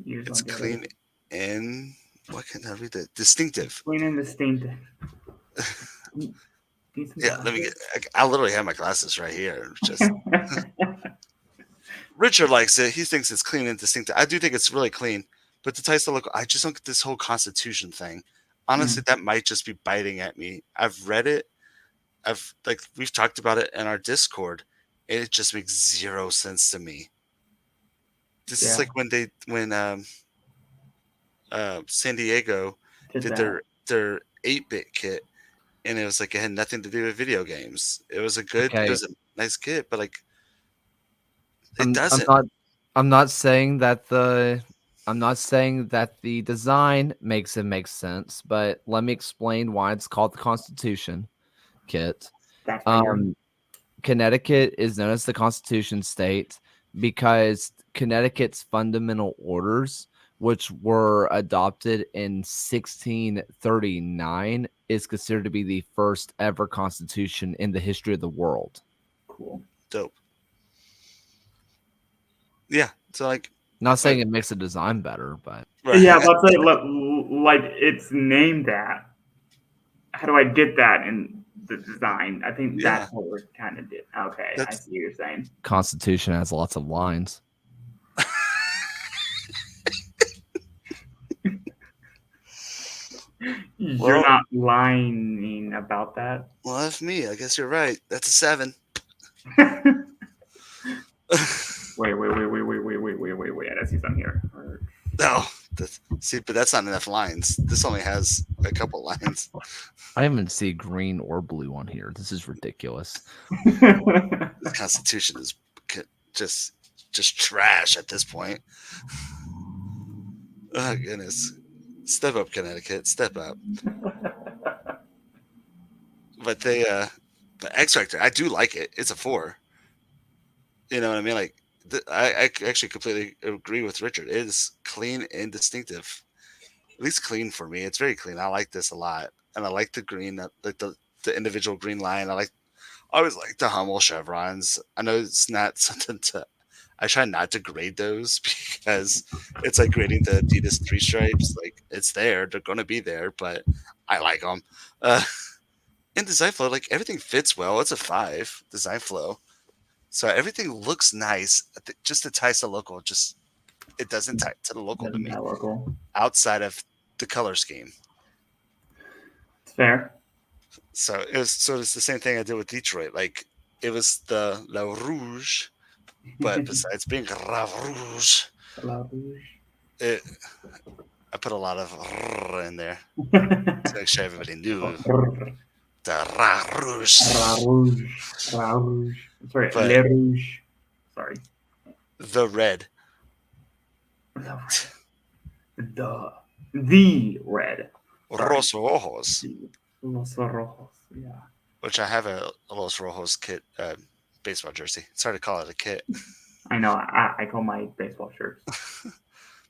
It's clean and what can I read? The distinctive. Clean and distinctive. Yeah, let me get. I literally have my glasses right here. Just Richard likes it. He thinks it's clean and distinctive. I do think it's really clean, but the ties to local, I just don't get this whole Constitution thing. Honestly, that might just be biting at me. I've read it. We've talked about it in our Discord. It just makes zero sense to me. This is like when San Diego did their 8-bit kit, and it was like it had nothing to do with video games. It was it was a nice kit, but like it doesn't. I'm not saying that the design makes it make sense, but let me explain why it's called the Constitution kit. Connecticut is known as the Constitution state because Connecticut's fundamental orders which were adopted in 1639, is considered to be the first ever constitution in the history of the world. Cool. Dope. Yeah. So like, Not saying it makes the design better, but right. Yeah, let's say like it's named that. How do I get that in the design? I think that's what we're kind of did. Okay, I see what you're saying. Constitution has lots of lines. You're not lying about that. Well, that's me. I guess you're right. That's a 7. Wait. I see something here. No, see, but that's not enough lines. This only has a couple lines. I haven't seen green or blue on here. This is ridiculous. The Constitution is just trash at this point. Oh goodness! Step up, Connecticut. Step up. But the X Factor, I do like it. It's a 4. You know what I mean? Like, I actually completely agree with Richard. It is clean and distinctive. At least clean for me. It's very clean. I like this a lot, and I like the green, like the individual green line. I always like the Hummel chevrons. I know it's not something to. I try not to grade those because it's like grading the Adidas 3 stripes. Like, it's there, they're going to be there, but I like them. In design flow, like, everything fits well. It's a 5 design flow. So everything looks nice. Just the ties to local, it doesn't tie to the local to me. Outside of the color scheme. It's fair. So it's the same thing I did with Detroit. Like, it was the La Rouge, but besides being La Rouge, I put a lot of in there to make sure everybody knew the La Rouge. La Rouge. Sorry, Le Rouge. Sorry. The red. The red. Los Rojos. Los Rojos, yeah. Which I have a Los Rojos kit baseball jersey. It's hard to call it a kit. I know. I call my baseball shirts.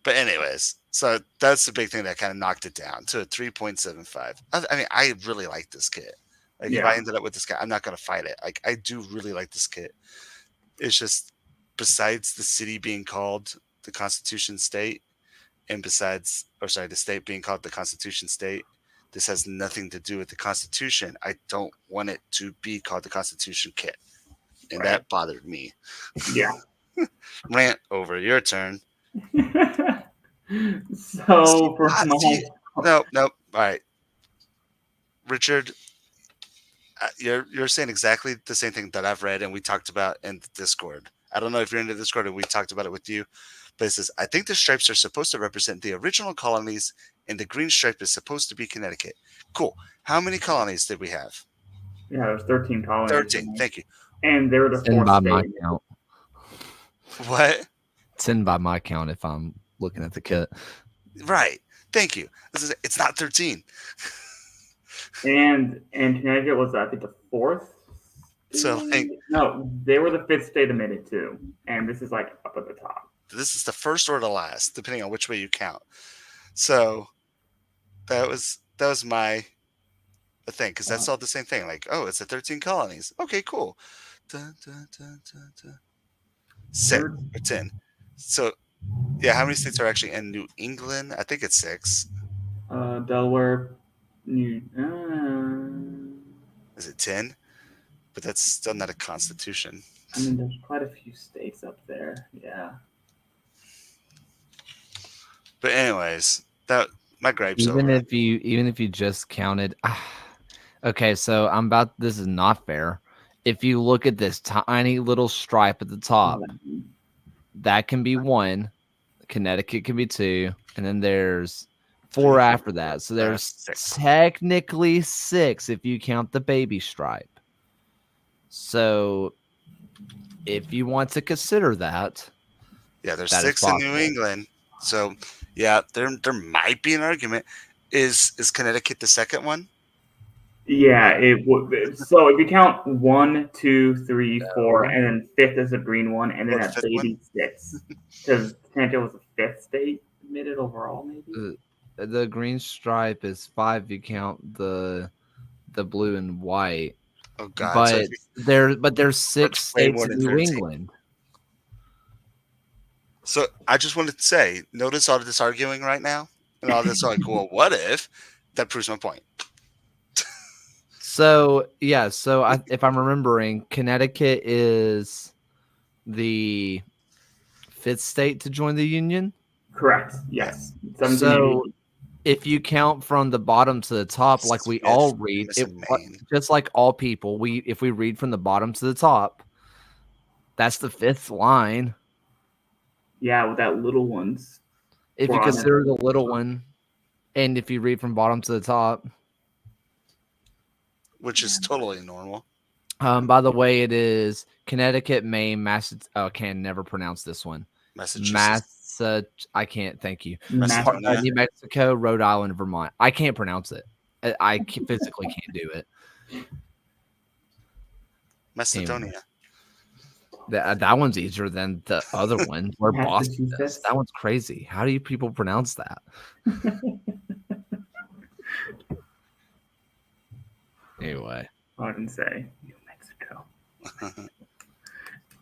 But anyways, so that's the big thing that kind of knocked it down to a 3.75. I mean, I really like this kit. Like, if I ended up with this guy, I'm not going to fight it. Like, I do really like this kit. It's just, besides the city being called the Constitution State, and the state being called the Constitution State, this has nothing to do with the Constitution. I don't want it to be called the Constitution kit. And that bothered me. Yeah. Rant over. Your turn. So, for Nope. All right. Richard, you're saying exactly the same thing that I've read and we talked about in the Discord. I don't know if you're in the Discord and we talked about it with you, but it says, I think the stripes are supposed to represent the original colonies and the green stripe is supposed to be Connecticut. Cool. How many colonies did we have? Yeah, there's 13 colonies. 13. Thank you. And they were the 10 by fourth my state. count. What? 10 by my count if I'm looking at the kit. Right. Thank you. It's not 13. And Connecticut was, I think, the fourth. So, like, no, they were the fifth state admitted too, and this is like up at the top. This is the first or the last, depending on which way you count. So that was my thing, because that's all the same thing. Like, oh, it's the 13 colonies. Okay, cool. 6 or 10. So, yeah, how many states are actually in New England? I think it's 6. Delaware, Is it 10? But that's still not a constitution. I mean, there's quite a few states up there. Yeah. But anyways, that my gripes Even over. if you just counted. Okay, so this is not fair. If you look at this tiny little stripe at the top, that can be 1. Connecticut can be 2, and then there's 4 after that. So there's 6. Technically 6 if you count the baby stripe. So if you want to consider that, yeah, there's 6 in New England. So yeah, there might be an argument. Is Connecticut the second one? Yeah, it would. So if you count 1, 2, 3, 4, and then 5th is a green one, and then that baby 6, because Connecticut was the 5th state. made it overall, maybe. The green stripe is 5 if you count the blue and white. Oh God! But there's 6 That's way states more in than New 13. England. So I just wanted to say, notice all this arguing right now, and all this like, well, what if? That proves my point. So yeah, if I'm remembering, Connecticut is the 5th state to join the union. Correct. Yes. So 1780. if you count from the bottom to the top, like we all read, just like all people, if we read from the bottom to the top, that's the 5th line. Yeah, with that little ones. If you consider the little one, and if you read from bottom to the top, which is totally normal. By the way, it is Connecticut, Maine, Massachusetts. Oh, I can never pronounce this one. Massachusetts. I can't. Thank you. Macedonia. New Mexico, Rhode Island, Vermont. I can't pronounce it. I physically can't do it. Macedonia. Anyway. That one's easier than the other one where Boston is. That one's crazy. How do you people pronounce that? Anyway. I wouldn't say New Mexico.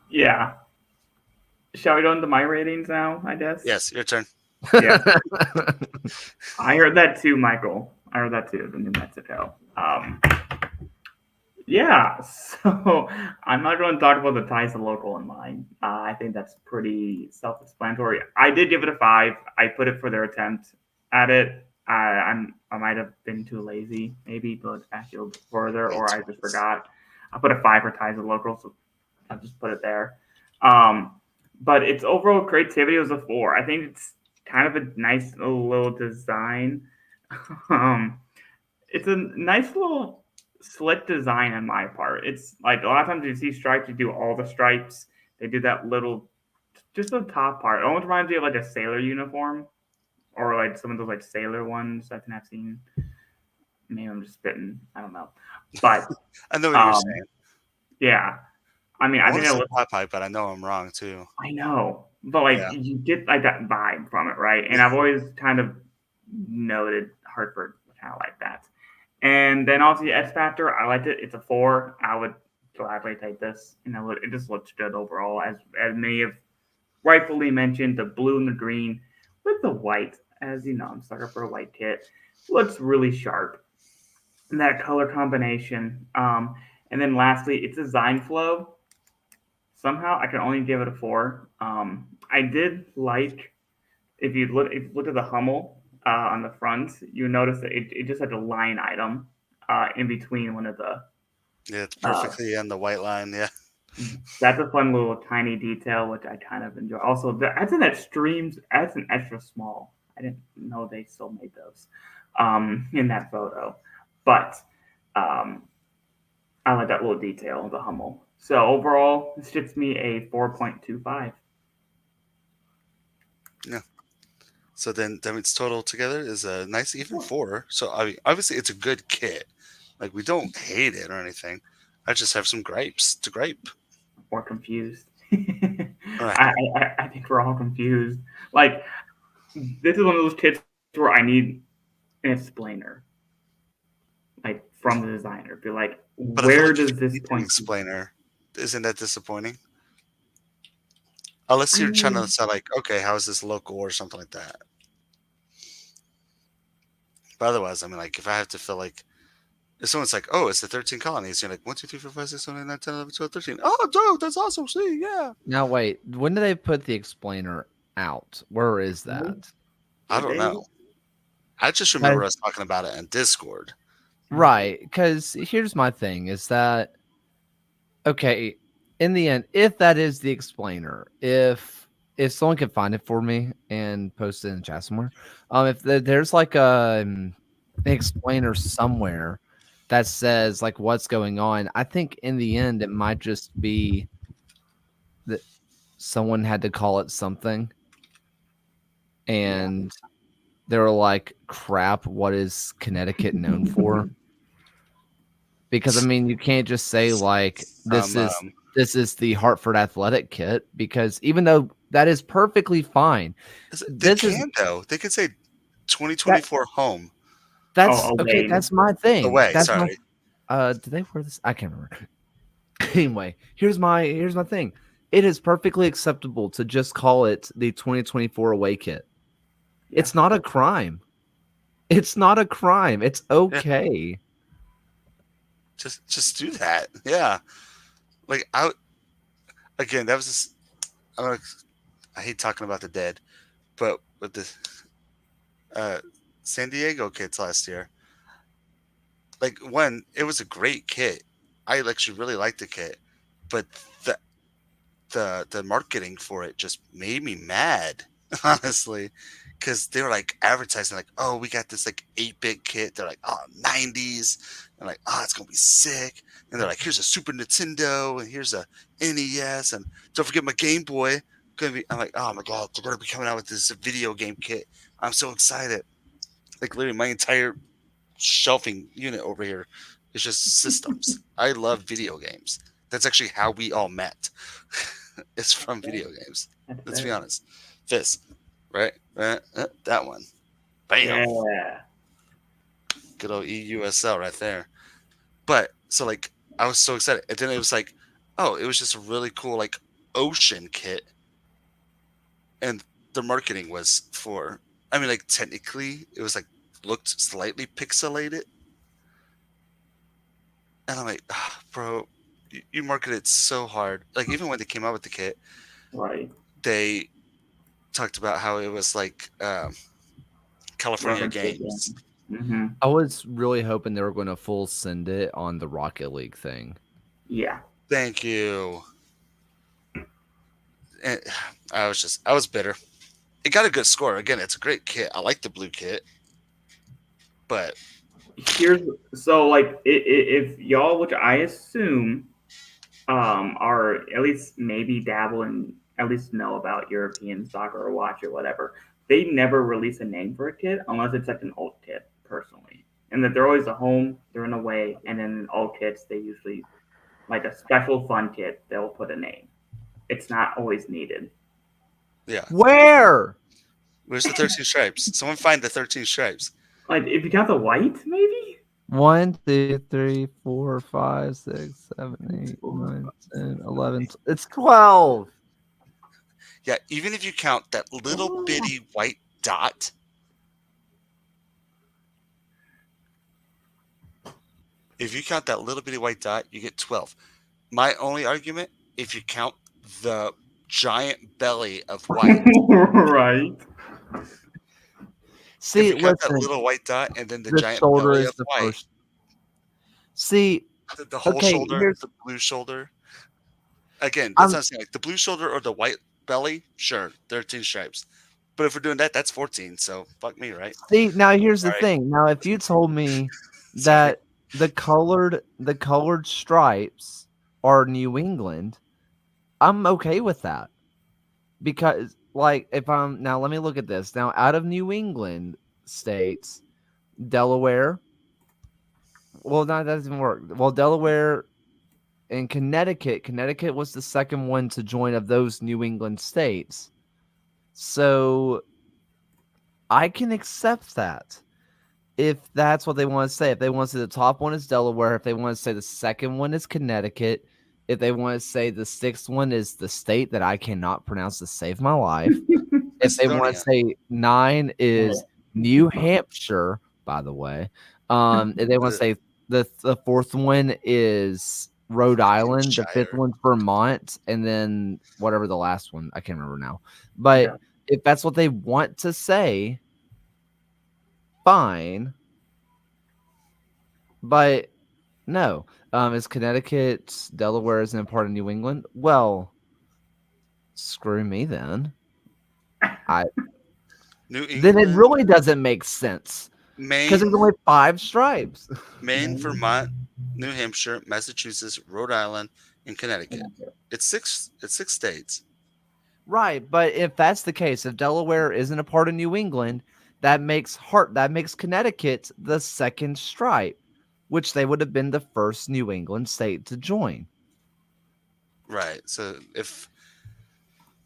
Yeah. Shall we go into my ratings now, I guess? Yes, your turn. Yeah. I heard that too, Michael. I heard that too, the New Mexico. Yeah, so I'm not going to talk about the ties to local in mine. I think that's pretty self-explanatory. I did give it a 5. I put it for their attempt at it. I might have been too lazy, maybe, to look back a little bit further, or I just forgot. I put a 5 for ties to local, so I'll just put it there. But its overall creativity was a 4. I think it's kind of a nice little design. It's a nice little slick design on my part. It's like a lot of times you see stripes, you do all the stripes. They do that little, just the top part. It almost reminds me of like a sailor uniform, or like some of those like sailor ones I think I've seen. Maybe I'm just spitting. I don't know, but I know what you're saying. Yeah, I mean, I think it looks Popeye, but I know I'm wrong too. I know, but like you get like that vibe from it, right? And I've always kind of noted Hartford kind of like that. And then also the X Factor, I liked it. It's a 4. I would gladly take this. It just looks good overall, as many have rightfully mentioned. The blue and the green with the white, as you know, I'm sucker for a white kit. Looks really sharp. And that color combination. And then lastly, its design flow. Somehow I can only give it a 4. I did like if you look at the Hummel. On the front, you notice that it just had a line item in between one of the. Yeah, it's perfectly on the white line. Yeah, that's a fun little tiny detail, which I kind of enjoy. Also, that's an extra small. I didn't know they still made those in that photo, but I like that little detail of the Hummel. So overall, this gets me a 4.25. Yeah. So then its total together is a nice even 4. So I mean, obviously it's a good kit. Like we don't hate it or anything. I just have some gripes to gripe. Or confused. Right. I think we're all confused. Like this is one of those kits where I need an explainer, like from the designer. Be like, but where does this point? Explainer, isn't that disappointing? Unless you're trying to say like, okay, how is this local or something like that. But otherwise, I mean, like if I have to feel like if someone's like, oh, it's the 13 colonies, you're like 1, 2, 3, 4, 5, 6, 7, 8, 9, 10, 11, 12, 13. Oh, dope, that's awesome. See, yeah. Now wait, when do they put the explainer out? Where is that? I don't know. I just remember us talking about it on Discord. Right, because here's my thing: is that okay? In the end, if that is the explainer, if someone can find it for me and post it in the chat somewhere, if there's like an explainer somewhere that says like what's going on, I think in the end it might just be that someone had to call it something, and they were like, "Crap, what is Connecticut known for?" Because I mean, you can't just say like this is the Hartford athletic kit, because even though That is perfectly fine. They This is can though. They can say 2024 home that's okay. away. That's my thing. away. That's my Sorry. do they wear this? I can't remember. Anyway, here's my thing. It is perfectly acceptable to just call it the 2024 away kit. Yeah. It's not a crime. It's not a crime. It's okay. Just do that. Yeah. Like again, that was just I hate talking about the dead, but with the San Diego kits last year, like it was a great kit. I actually really liked the kit, but the marketing for it just made me mad, honestly, because they were like advertising like, oh, we got this like 8-bit kit. They're like, oh, 90s, and like, oh, it's gonna be sick. And they're like, here's a Super Nintendo, and here's a NES, and don't forget my Game Boy. I'm like, oh my god, they're gonna be coming out with this video game kit. I'm so excited. Like literally, my entire shelving unit over here is just systems. I love video games. That's actually how we all met. It's from video games. Let's be honest. This, right? That one. Bam. Yeah. Good old EUSL right there. But so like I was so excited. And then it was like, oh, it was just a really cool like ocean kit. And the marketing was for, I mean, like technically it was like looked slightly pixelated. And I'm like, oh, bro, you marketed so hard. Like even when they came out with the kit, Right. they talked about how it was like California games. Mm-hmm. I was really hoping they were going to full send it on the Rocket League thing. Yeah. Thank you. And I was bitter. It got a good score. Again, it's a great kit. I like the blue kit. But if y'all, which I assume are at least maybe dabble in, at least know about European soccer or watch it, whatever, they never release a name for a kit unless it's like an old kit, personally. And that they're always a home, they're in away, and then in old kits they usually like a special fun kit, they'll put a name. It's not always needed. yeah. Where's the 13 stripes? Someone find the 13 stripes. Like if you got the white, maybe? 1, 2, 3, 4, 5, 6, 7, 8, 9, 10, 11. It's 12. Yeah, even if you count that little bitty white dot. If you count that little bitty white dot, you get 12. My only argument, if you count the giant belly of white. Right. See, if you count listen, that little white dot and then the giant shoulder belly is of the white. first. See, The whole okay, shoulder, the blue shoulder. Again, that's what I'm saying. Like the blue shoulder or the white belly, sure, 13 stripes. But if we're doing that, that's 14. So fuck me, right? see, now here's the Sorry. thing. Now, if you told me that the colored stripes are New England, I'm okay with that. Because like if I'm now let me look at this. Now out of New England states, Delaware. Well, no, that doesn't work. Well, Delaware and Connecticut. Connecticut was the second one to join of those New England states. So I can accept that. If that's what they want to say. If they want to say the top one is Delaware, if they want to say the second one is Connecticut, if they want to say the sixth one is the state that I cannot pronounce to save my life, if they want to say 9 is New Hampshire, by the way, if they want to say the fourth one is Rhode Island, the fifth one's Vermont, and then whatever the last one, I can't remember now. But if that's what they want to say, fine. But no, is Connecticut, Delaware isn't a part of New England? Well, screw me then. New England, then it really doesn't make sense. Because there's only 5 stripes. Maine, Vermont, New Hampshire, Massachusetts, Rhode Island, and Connecticut. It's six states. Right, but if that's the case, if Delaware isn't a part of New England, that makes Connecticut the second stripe, which they would have been the first New England state to join. Right. So if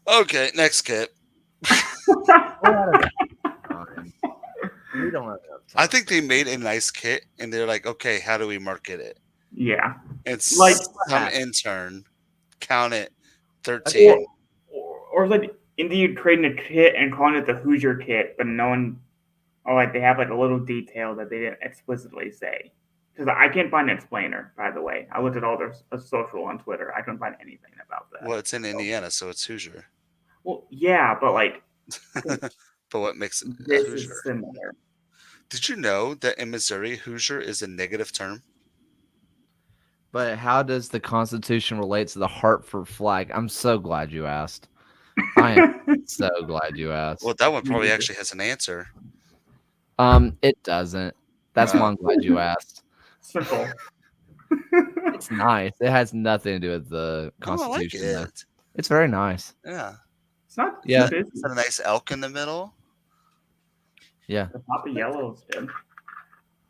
Okay, next kit. We're out of time. We don't have enough time. I think they made a nice kit, and they're like, okay, how do we market it? Yeah. It's Like- some intern. Count it, Or, 13. or like Indeed creating a kit and calling it the Hoosier kit, but no one, or like they have like a little detail that they didn't explicitly say. Because I can't find an explainer, by the way. I looked at all their social on Twitter. I couldn't find anything about that. Well, it's in Indiana, so it's Hoosier. Well, yeah, but like But what makes it a this Hoosier? is similar. Did you know that in Missouri, Hoosier is a negative term? But how does the Constitution relate to the Hartford flag? I'm so glad you asked. I am so glad you asked. Well, that one probably actually has an answer. It doesn't. That's why I'm glad you asked. Simple. It's nice. It has nothing to do with the Oh, I like Constitution. Though. it. It's very nice. Yeah. It's not too Yeah. busy. It's got a nice elk in the middle. Yeah. The top of yellow is good.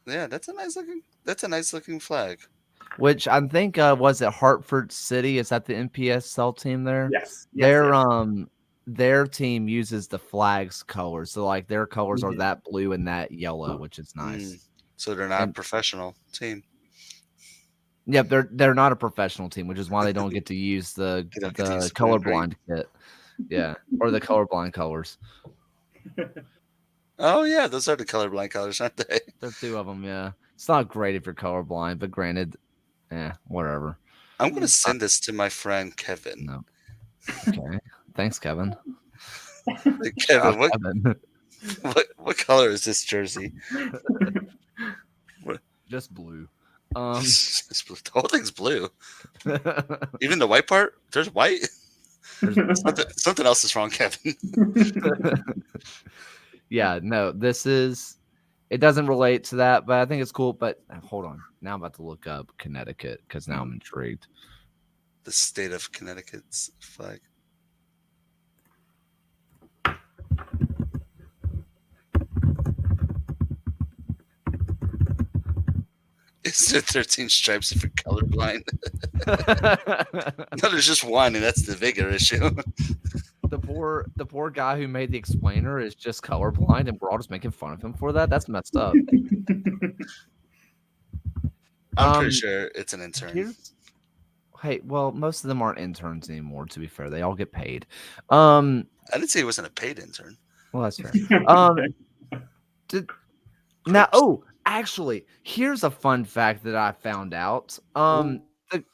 Yeah, that's a nice looking flag. Which I think was it Hartford City? Is that the NPSL team there? Yes. Their team uses the flag's colors. So like their colors are Mhm. that blue and that yellow, which is nice. So they're not a And- professional team. Yep, they're not a professional team, which is why they don't get to use the They don't get to use the blue and colorblind kit. Yeah, or the colorblind colors. Oh yeah, those are the colorblind colors, aren't they? There's two of them. Yeah, it's not great if you're colorblind, but granted, whatever. I'm gonna send this to my friend Kevin. No. Okay. Thanks, Kevin. Hey, Kevin, Kevin. what color is this jersey? Just blue. The whole thing's blue. Even the white part? There's white? Something else is wrong, Kevin. Yeah, no, it doesn't relate to that, but I think it's cool. But hold on. Now I'm about to look up Connecticut because now I'm intrigued. The state of Connecticut's flag. Is there 13 stripes if you're colorblind? No, there's just one, and that's the bigger issue. The poor guy who made the explainer is just colorblind, and we're all just making fun of him for that. That's messed up. I'm pretty sure it's an intern. Hey, well, most of them aren't interns anymore. To be fair, they all get paid. I didn't say he wasn't a paid intern. Well, that's fair. Actually, here's a fun fact that I found out. I need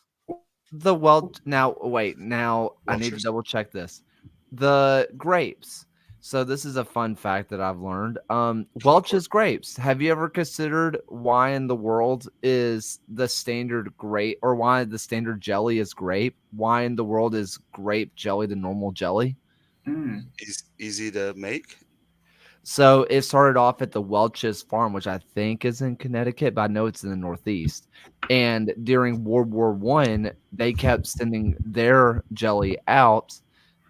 to double check this. The grapes. So this is a fun fact that I've learned. Welch's grapes. Have you ever considered why in the world is the standard grape, or why the standard jelly is grape? Why in the world is grape jelly the normal jelly? Easy to make. So it started off at the Welch's farm, which I think is in Connecticut, but I know it's in the Northeast. And during World War I, they kept sending their jelly out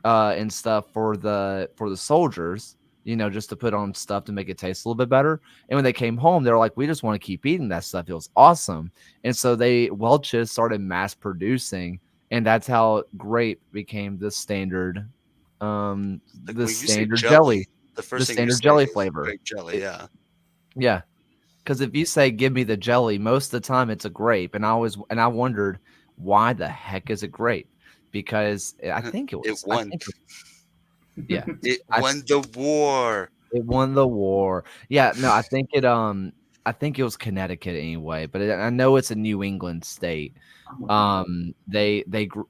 and stuff for the soldiers, just to put on stuff to make it taste a little bit better. And when they came home, they were like, we just want to keep eating that stuff. It was awesome. And so Welch's started mass producing, and that's how grape became the standard jelly. The first thing standard jelly flavor. Grape jelly, yeah. Yeah. Because if you say give me the jelly, most of the time it's a grape. And I wondered, why the heck is it grape? Because I think it was. It won. Yeah. It won the war. It won the war. Yeah, no, I think it was Connecticut anyway, but I know it's a New England state.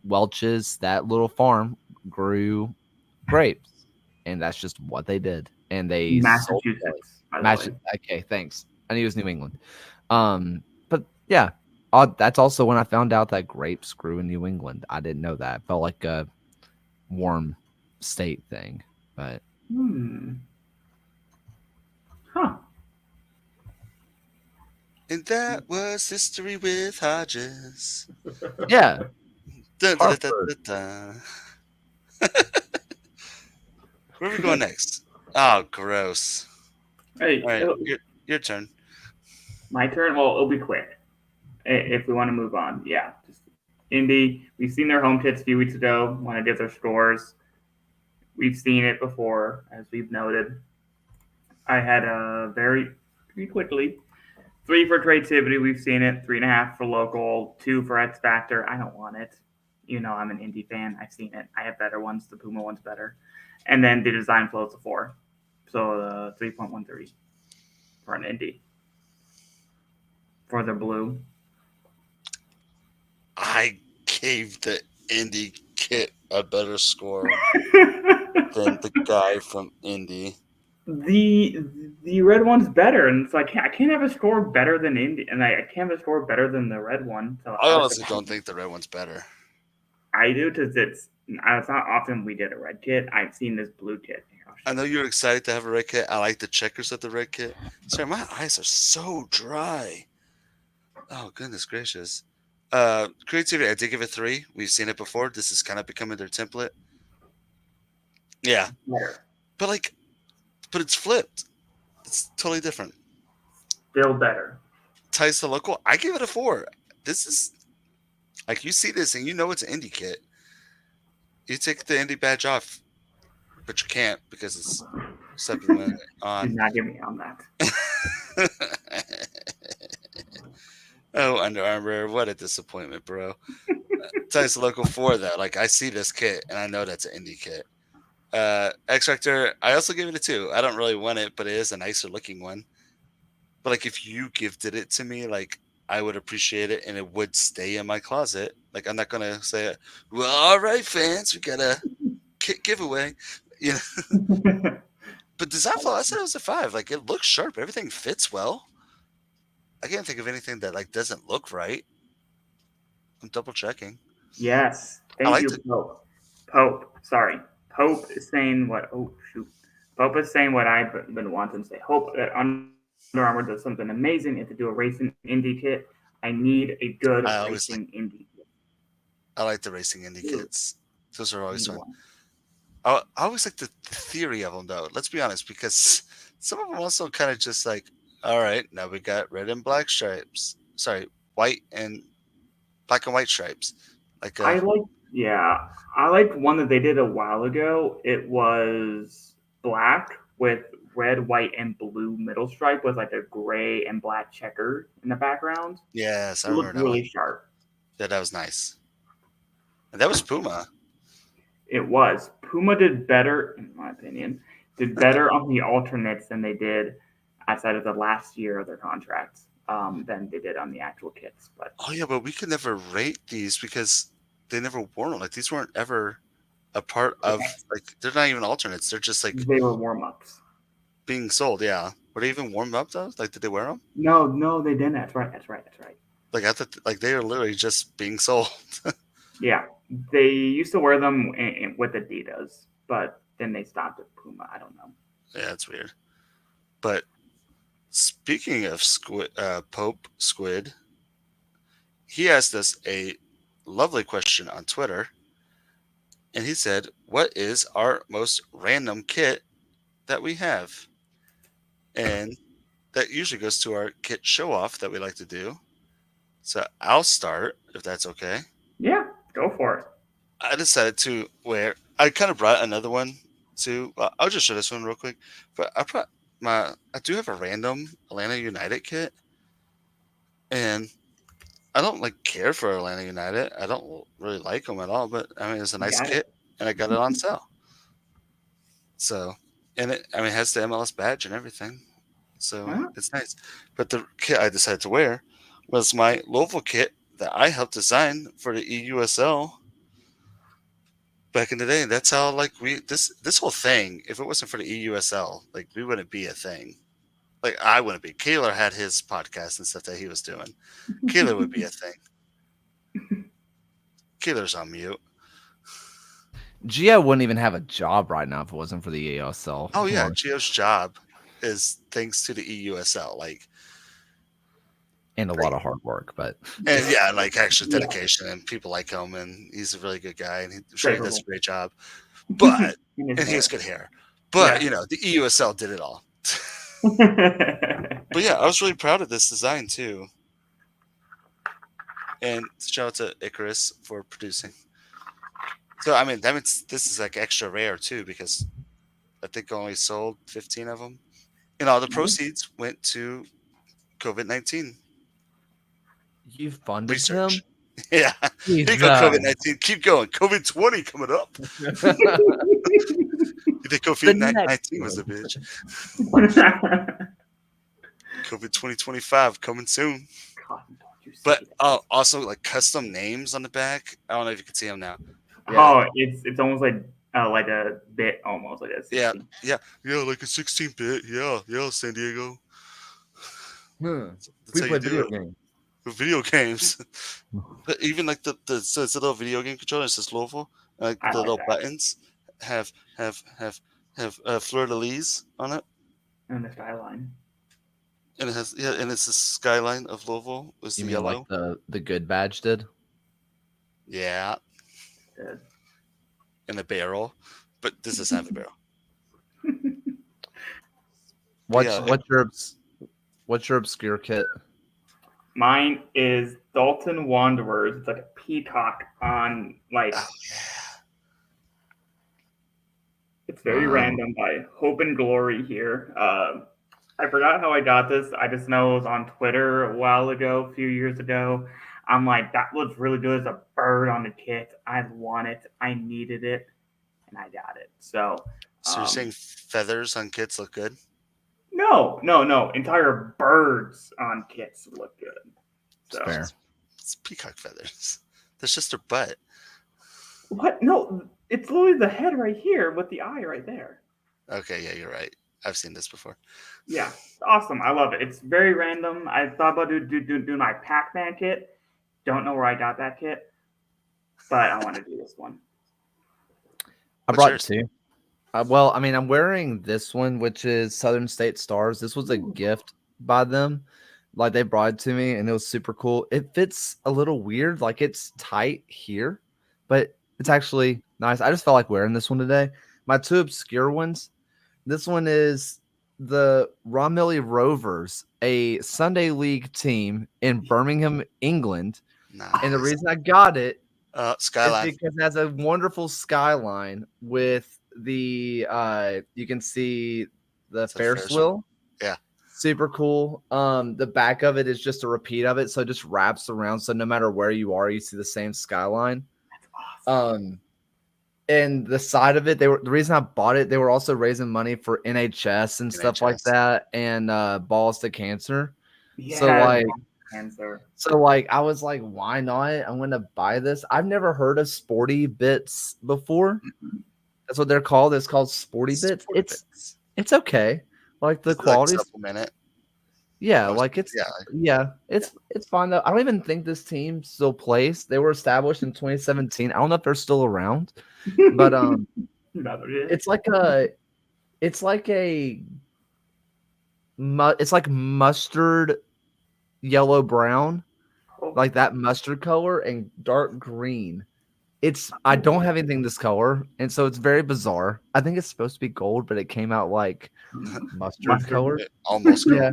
Welch's, that little farm, grew grapes. And that's just what they did. And they Massachusetts. Okay, thanks. I knew it was New England. But yeah, that's also when I found out that grapes grew in New England. I didn't know that. It felt like a warm state thing. But Huh. And that was history with Hodges. Yeah. Dun, dun, dun, dun, dun. Where are we going next? Oh, gross. Hey, All right, your turn. My turn? Well, it'll be quick. If we want to move on. Yeah. Just Indy, we've seen their home kits a few weeks ago when I did their scores. We've seen it before, as we've noted. I had a very quickly 3 for creativity. We've seen it. 3.5 for local. 2 for X Factor. I don't want it. You know, I'm an indie fan. I've seen it. I have better ones. The Puma one's better. And then the design flow is a 4. So 3.13 for an indie. For the blue. I gave the indie kit a better score than the guy from indie. The red one's better, and so I can't have a score better than indie, and I can't have a score better than the red one. So I honestly don't think the red one's better. I do, because it's not often we did a red kit. I've seen this blue kit. I know you're excited to have a red kit. I like the checkers of the red kit. Sorry, my eyes are so dry. Oh, goodness gracious. Creativity, I did give it 3. We've seen it before. This is kind of becoming their template. Yeah. Better. But it's flipped. It's totally different. Still better. Ties to local, I give it a 4. This is, like, you see this and you know it's an indie kit. You take the indie badge off, but you can't because it's supplement on. Do not get me on that. Oh, Under Armour, what a disappointment, bro. Ties to local 4 though. Like, I see this kit and I know that's an indie kit. X Factor, I also give it a 2. I don't really want it, but it is a nicer looking one. But like, if you gifted it to me, like, I would appreciate it and it would stay in my closet. Like, I'm not gonna say, well, all right, fans, we got a kit giveaway. You know. But design flow, I said it was a 5. Like, it looks sharp. Everything fits well. I can't think of anything that like doesn't look right. I'm double checking. Yes. Thank you, Pope. Pope is saying what? Oh, shoot. Pope is saying what I've been wanting to say. Hope that Under Armour does something amazing. If they do a racing indie kit, I need a good racing indie kit. I like the racing indie kits. Those are always fun. I always like the theory of them, though. Let's be honest, because some of them also kind of just like, all right, now we got red and black stripes. Sorry, white and black and white stripes. Like I liked one that they did a while ago. It was black with red, white, and blue middle stripe with like a gray and black checker in the background. Yes, I remember that. It looked really sharp. Yeah, that was nice. And that was Puma. It was. Puma did better, in my opinion, on the alternates than they did outside of the last year of their contracts than they did on the actual kits. But but we could never rate these because they never wore them. Like, these weren't ever a part of, like, they're not even alternates. They're just like, they were warm-ups being sold. Yeah, were they even warmed up though? Like, did they wear them? No, they didn't. That's right. Like, I thought, like, they are literally just being sold. Yeah, they used to wear them with Adidas, but then they stopped at Puma. I don't know. Yeah, it's weird. But speaking of Pope Squid, he asked us a lovely question on Twitter, and he said, "What is our most random kit that we have?" And that usually goes to our kit show off that we like to do. So I'll start if that's okay. Yeah, go for it. I decided to wear. I kind of brought another one too. I'll just show this one real quick. But I do have a random Atlanta United kit, and I don't like care for Atlanta United. I don't really like them at all. But I mean, it's a nice kit, and I got it on sale. So, and it has the MLS badge and everything, so it's nice. But the kit I decided to wear was my Louisville kit that I helped design for the EUSL back in the day. That's how, like, this whole thing, if it wasn't for the EUSL, like, we wouldn't be a thing. Like, I wouldn't be. Kaylor had his podcast and stuff that he was doing. Kaylor would be a thing. Kaylor's on mute. Gio wouldn't even have a job right now if it wasn't for the EUSL. Oh yeah, Gio's job is thanks to the EUSL, like, and a lot of hard work, but and yeah, like extra dedication, and people like him, and he's a really good guy, and I'm sure he does a great job. But and he has good hair. But the EUSL did it all. But yeah, I was really proud of this design too. And shout out to Icarus for producing. So I mean, that means this is like extra rare too, because I think I only sold 15 of them, and all the proceeds went to COVID-19 You funded research. him? Yeah, here you go, Jesus. COVID-19. Keep going. COVID-20 coming up. You think The next COVID-19 was a one. bitch? COVID 2025 coming soon. God, don't you say But that. also like custom names on the back. I don't know if you can see them now. Yeah. Oh, it's almost like a bit, almost like a Yeah, 16. yeah, like a 16-bit. Yeah, San Diego. That's We how you play do video it. games. With video games. But even like so it's a little video game controller. It says Louisville. Like I the like little that. buttons have fleur de lis on it, And the skyline. and it has and it's the skyline of Louisville. Is You the mean like yellow? the good badge did? Yeah, Good. and a barrel, but this doesn't have a barrel. What's Yeah. what's your obscure kit? Mine is Dalton Wanderers. It's like a peacock on like Oh yeah. it's very Wow. random by Hope and Glory here. I forgot how I got this. I just know it was on Twitter a while ago, a few years ago. I'm like, that looks really good as a bird on the kit. I want it. I needed it, and I got it. So, So you're saying feathers on kits look good? no. Entire birds on kits look good. It's So, fair. It's peacock feathers. That's just their butt. what? No, it's literally the head right here with the eye right there. Okay, yeah, you're right. I've seen this before. Yeah, it's awesome. I love it. It's very random. I thought about doing my Pac-Man kit. Don't know where I got that kit, but I want to do this one. I What's brought yours? two. Well, I mean, I'm wearing this one, which is Southern State Stars. This was a gift by them. Like they brought it to me, and it was super cool. It fits a little weird, like it's tight here, but it's actually nice. I just felt like wearing this one today. My two obscure ones. This one is the Romilly Rovers, a Sunday League team in Birmingham, England. And the Nice. reason I got it is Skyline. because it has a wonderful skyline with the you can see the It's a Ferris Ferris wheel. Yeah. Super cool. The back of it is just a repeat of it, so it just wraps around. So no matter where you are, you see the same skyline. That's awesome. And the side of it, the reason I bought it, they were also raising money for NHS and stuff like NHS. that, and Balls to Cancer. Yeah, So like I was like, why not? I'm gonna buy this. I've never heard of Sporty Bits before. That's what they're called. It's called Sporty Bits. It's okay. Like the quality. Supplement it. Yeah, like it's it's fine though. I don't even think this team still plays. They were established in 2017. I don't know if they're still around, but it's like mustard yellow brown, like that mustard color, and dark green. I don't have anything this color, and so it's very bizarre. I think it's supposed to be gold, but it came out like mustard color. Almost gold. Yeah.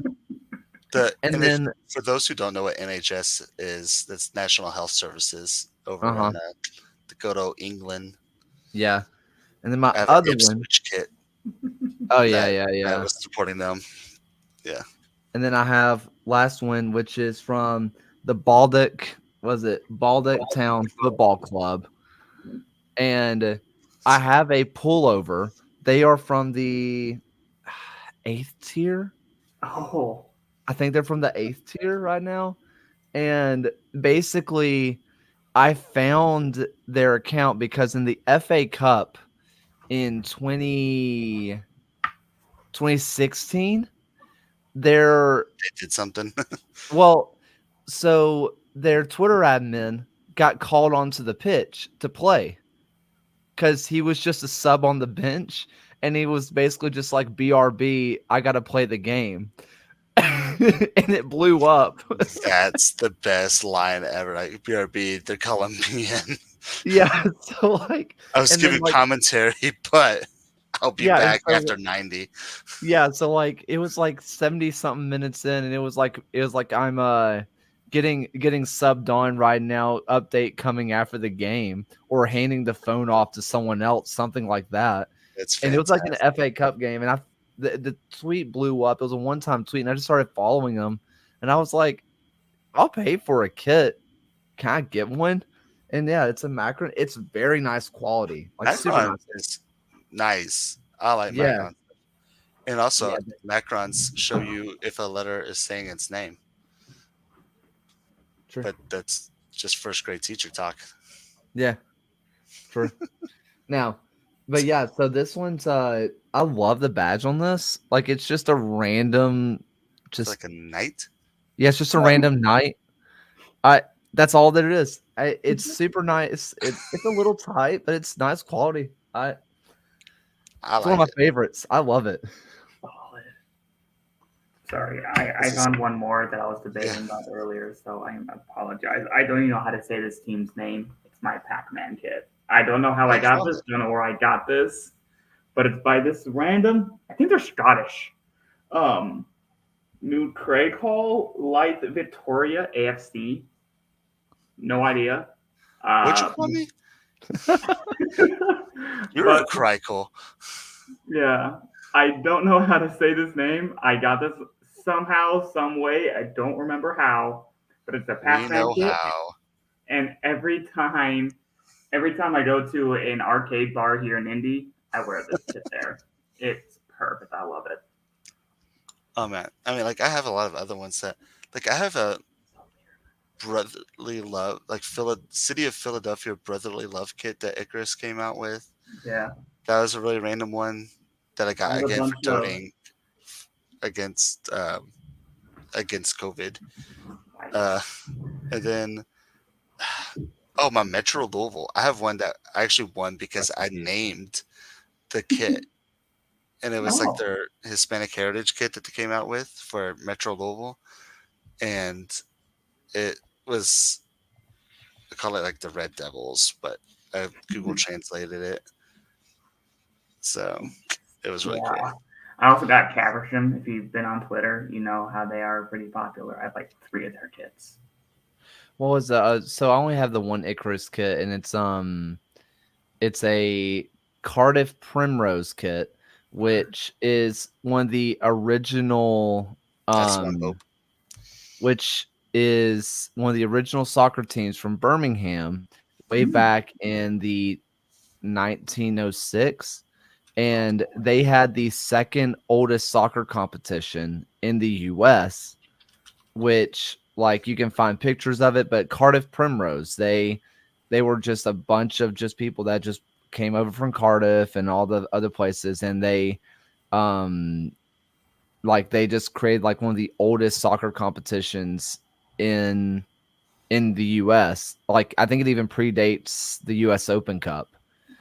And then for those who don't know what NHS is, that's National Health Services over in Dakota, England. Yeah. And then my I have other an one. Ipswich kit. Oh yeah. I was supporting them. Yeah. And then I have last one, which is from the Baldock Town Football Club. And I have a pullover. They are from the 8th tier. Oh. I think they're from the 8th tier right now. And basically, I found their account because in the FA Cup in 2016, they did something. Well, so their Twitter admin got called onto the pitch to play because he was just a sub on the bench, and he was basically just like, BRB, I got to play the game. And it blew up. That's the best line ever. Like, BRB, they're Colombian. Yeah, so like I was giving commentary, but I'll be back after 90. Yeah, so like it was like 70 something minutes in, and it was like I'm getting subbed on right now, update coming after the game, or handing the phone off to someone else, something like that. It's And it was like an fantastic. FA Cup game, and the tweet blew up. It was a one-time tweet, and I just started following them, and I was like, I'll pay for a kit. Can I get one? And yeah, it's a Macron. It's very nice quality, like super Macron nice. is nice. I like Yeah, Macron. And also, yeah, Macrons show you if a letter is saying its name. true. But that's just first grade teacher talk. Yeah, true. Now, but yeah, so this one's I love the badge on this. Like it's just a random It's just like a knight. yeah, it's just a random night. I that's all that it is. It's super nice. It's a little tight, but it's nice quality. I It's one of like my it. favorites. I love it. Solid. Sorry, I This is- found one more that I was debating Yeah. about earlier, so I apologize. I don't even know how to say this team's name. It's my Pac-Man kit. I don't know how I Nice got one. this. Don't know where I got this, but it's by this random. I think they're Scottish. New Craig Hall Light Victoria AFC. No idea. What'd you call me? You're a But Crikel. yeah, I don't know how to say this name. I got this somehow, some way. I don't remember how, but it's a We Pac-Man know kit. how. And every time I go to an arcade bar here in Indy, I wear this kit there. It's perfect. I love it. Oh man. I mean, like I have a lot of other ones that, like I have a brotherly love, like City of Philadelphia brotherly love kit that Icarus came out with. Yeah. That was a really random one that I got And a again for bunch of donating against COVID. And then my Metro Louisville. I have one that I actually won because I named the kit. And it was like their Hispanic Heritage kit that they came out with for Metro Louisville. And it was, I call it like the Red Devils, but I Google translated it. So it was really cool. I also got Caversham. If you've been on Twitter, you know how they are pretty popular. I have like 3 of their kits. What was so I only have the one Icarus kit, and it's a Cardiff Primrose kit, which is one of the original That's one hope. which is one of the original soccer teams from Birmingham way back in the 1906, and they had the second oldest soccer competition in the US, which like you can find pictures of it, but Cardiff Primrose, they were just a bunch of just people that just came over from Cardiff and all the other places, and they like they just created like one of the oldest soccer competitions in the US. Like I think it even predates the US Open Cup.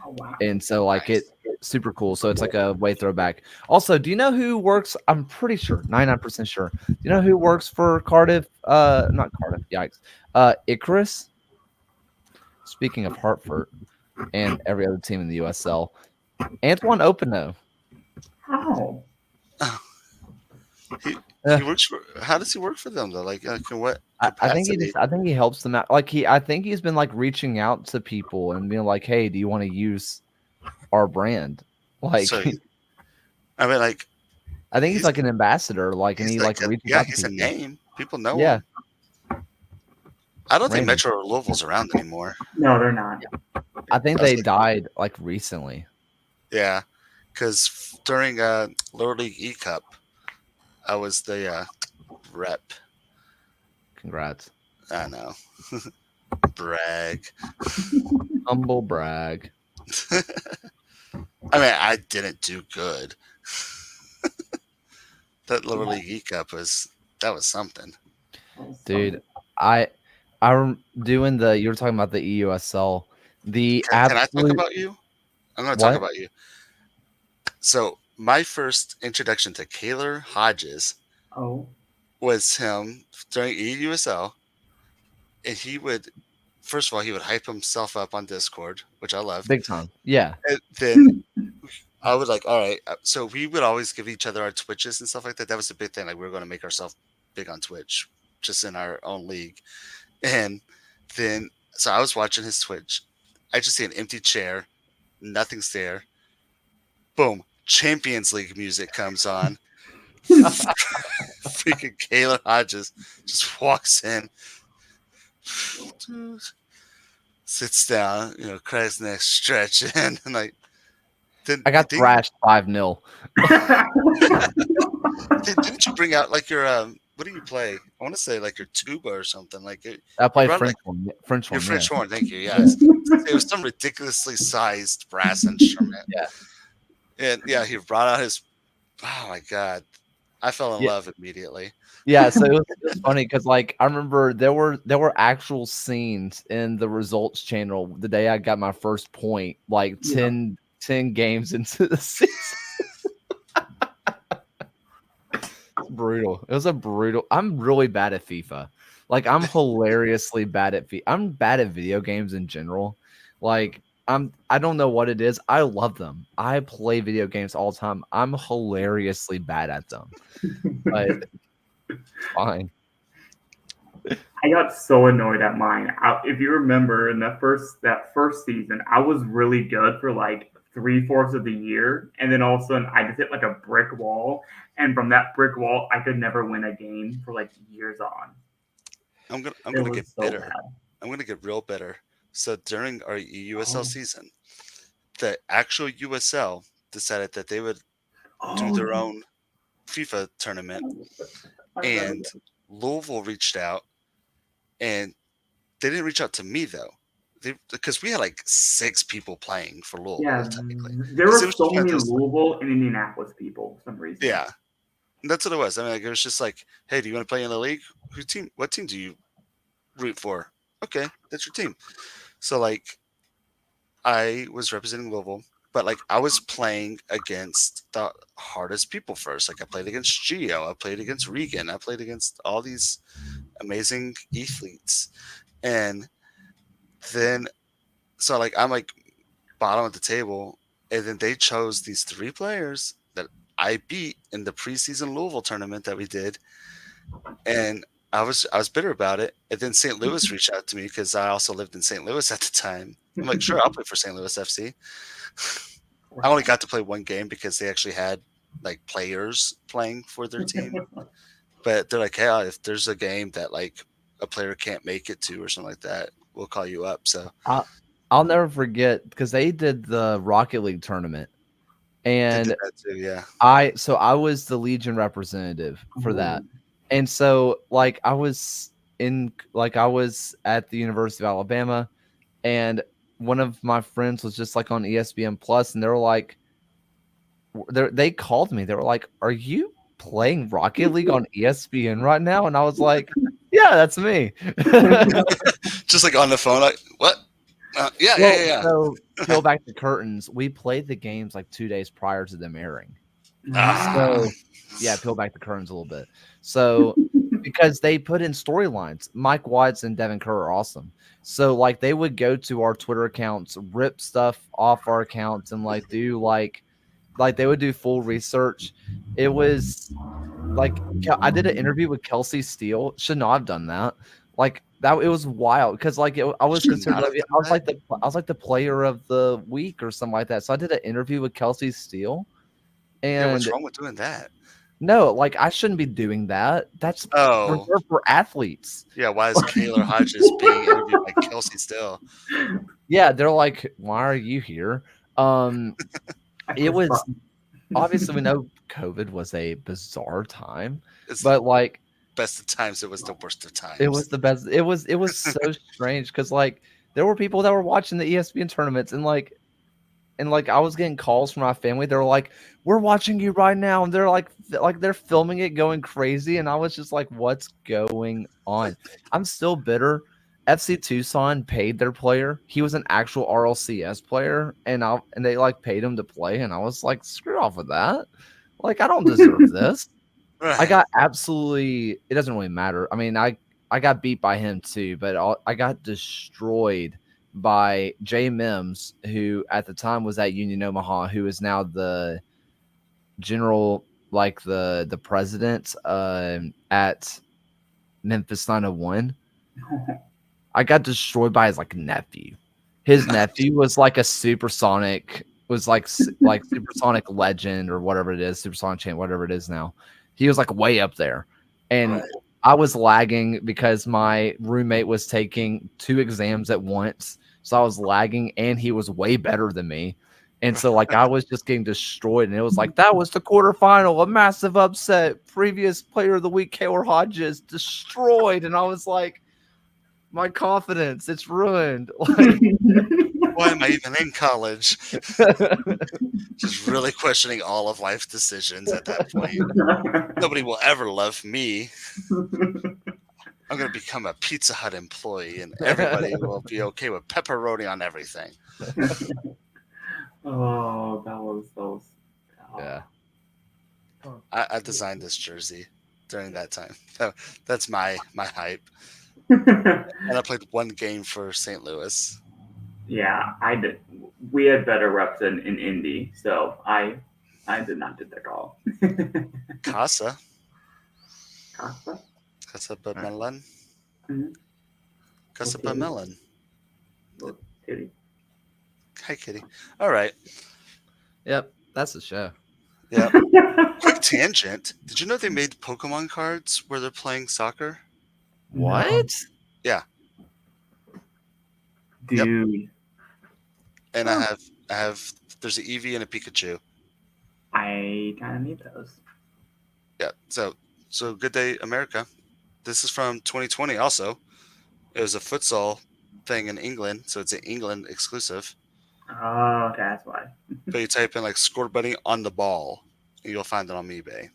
Oh wow. And so like Nice. it's super cool. So it's like a way throwback. Also, do you know who works? I'm pretty sure, 99% sure. Do you know who works for Cardiff? Not Cardiff, yikes. Icarus. Speaking of Hartford and every other team in the USL. Antoine Openo. How? He works for. How does he work for them though? Like in what I think capacity? I think he helps them out. Like I think he's been like reaching out to people and being like, "Hey, do you want to use our brand?" Like, So, I mean, like I think he's like an ambassador. Like, and he's he like reaches out to he's a people. name. People know Yeah. him. I don't think Random. Metro or Louisville's around anymore. No, they're not. I think That's they like- died like recently. Yeah, because during Lower League E Cup, I was the rep. Congrats. I know. Brag. Humble brag. I mean, I didn't do good. That Lower League E Cup was something. Dude, I'm doing you were talking about the EUSL. The Can I talk absolute about you? I'm going to talk What? about you. So my first introduction to Kaylor Hodges Oh. was him during EUSL, and he would, first of all, he would hype himself up on Discord, which I loved. big time. Yeah. And then I would like, all right. So we would always give each other our Twitches and stuff like that. That was the big thing. Like we were going to make ourselves big on Twitch just in our own league. And then, so I was watching his Twitch. I just see an empty chair, nothing's there. Boom, Champions League music comes on. Freaking Kayla Hodges just walks in, sits down, cracks next stretch, and like, then I got thrashed 5-0. Didn't you bring out like your what do you play? I want to say like your tuba or something. Like I played brought, French like, horn. French your horn. French Yeah. horn. Thank you. Yes, it was some ridiculously sized brass instrument. Yeah. And yeah, he brought out his. Oh my god, I fell in love immediately. Yeah, so it was funny because like I remember there were actual scenes in the results channel the day I got my first point, like 10 games into the season. Brutal. It was a brutal. I'm really bad at FIFA. Like I'm hilariously bad at FIFA. I'm bad at video games in general. Like I don't know what it is. I love them. I play video games all the time. I'm hilariously bad at them. But fine. I got so annoyed at mine. If you remember in that first season, I was really good for like 3/4 of the year, and then all of a sudden I just hit like a brick wall, and from that brick wall, I could never win a game for like years on. I'm gonna get so bitter. bad. I'm gonna get real bitter. So during our USL season, the actual USL decided that they would do their own FIFA tournament, and Louisville reached out, and they didn't reach out to me though, because we had like 6 people playing for Louisville. Yeah, Technically, there were it was so just many this, Louisville and Indianapolis people for some reason. yeah, that's what it was. I mean, like, it was just like, hey, do you want to play in the league? What team do you root for? Okay, that's your team. So like, I was representing Louisville, but like I was playing against the hardest people first. Like I played against Gio, I played against Regan, I played against all these amazing athletes, and then so like I'm like bottom of the table, and then they chose these 3 players that I beat in the preseason Louisville tournament that we did, and I was bitter about it. And then St. Louis reached out to me because I also lived in St. Louis at the time. I'm like, sure, I'll play for St. Louis FC. I only got to play one game because they actually had like players playing for their team. But they're like, hey, if there's a game that like a player can't make it to or something like that, we'll call you up. So I'll never forget because they did the Rocket League tournament, and they did that too, yeah. I was the Legion representative for that, and so like I was at the University of Alabama, and one of my friends was just like on ESPN Plus, and they were like, they called me. They were like, "Are you playing Rocket League on ESPN right now?" And I was like, "Yeah, that's me." Just like on the phone, like what? Yeah. So peel back the curtains. We played the games like 2 days prior to them airing. So yeah, peel back the curtains a little bit. So because they put in storylines, Mike Watts and Devin Kerr are awesome. So like they would go to our Twitter accounts, rip stuff off our accounts, and like do like they would do full research. It was like I did an interview with Kelsey Steele. Should not have done that. Like that, it was wild because like I was considered. I was like the player of the week or something like that. So I did an interview with Kelsey Steele. And what's wrong with doing that? No, like I shouldn't be doing that. That's reserved for athletes. Yeah, why is Kayla Hodges being interviewed by Kelsey Steele? Yeah, they're like, why are you here? It was obviously we know COVID was a bizarre time, but like best of times, it was the worst of times. It was the best. It was so strange because like there were people that were watching the ESPN tournaments and like I was getting calls from my family. They were like, "We're watching you right now," and they're like they're filming it, going crazy. And I was just like, "What's going on?" I'm still bitter. FC Tucson paid their player. He was an actual RLCS player, and they like paid him to play. And I was like, "Screw off with that! Like I don't deserve this." I got absolutely. It doesn't really matter. I mean, I got beat by him too, but I got destroyed by Jay Mims, who at the time was at Union Omaha, who is now the general, like the president at Memphis 901. I got destroyed by his like nephew. His nephew was like a supersonic, was like supersonic legend or whatever it is, supersonic champ, whatever it is now. He was like way up there, and I was lagging because my roommate was taking 2 exams at once, so I was lagging, and he was way better than me. And so, like, I was just getting destroyed, and it was like, that was the quarterfinal, a massive upset. Previous player of the week, Kaylor Hodges, destroyed. And I was like, my confidence, it's ruined. Like, why am I even in college? Just really questioning all of life decisions at that point. Nobody will ever love me. I'm going to become a Pizza Hut employee, and everybody will be okay with pepperoni on everything. Oh, that was those. yeah. I designed this jersey during that time. That's my hype. And I played 1 game for St. Louis. Yeah, I did. We had better reps in Indy, so I did not do that call. Casa Casa? Pamelan. Mhm. Casa Okay. Pamelan. Little titty. Hi, kitty. All right. Yep, that's the show. Yeah. Quick tangent. Did you know they made Pokemon cards where they're playing soccer? What? Yeah. Dude, And I have there's an Eevee and a Pikachu. I kind of need those. Yeah. So good day, America. This is from 2020 also. It was a futsal thing in England, so it's an England exclusive. Oh, okay, that's why. But you type in like "score bunny on the ball," and you'll find it on eBay.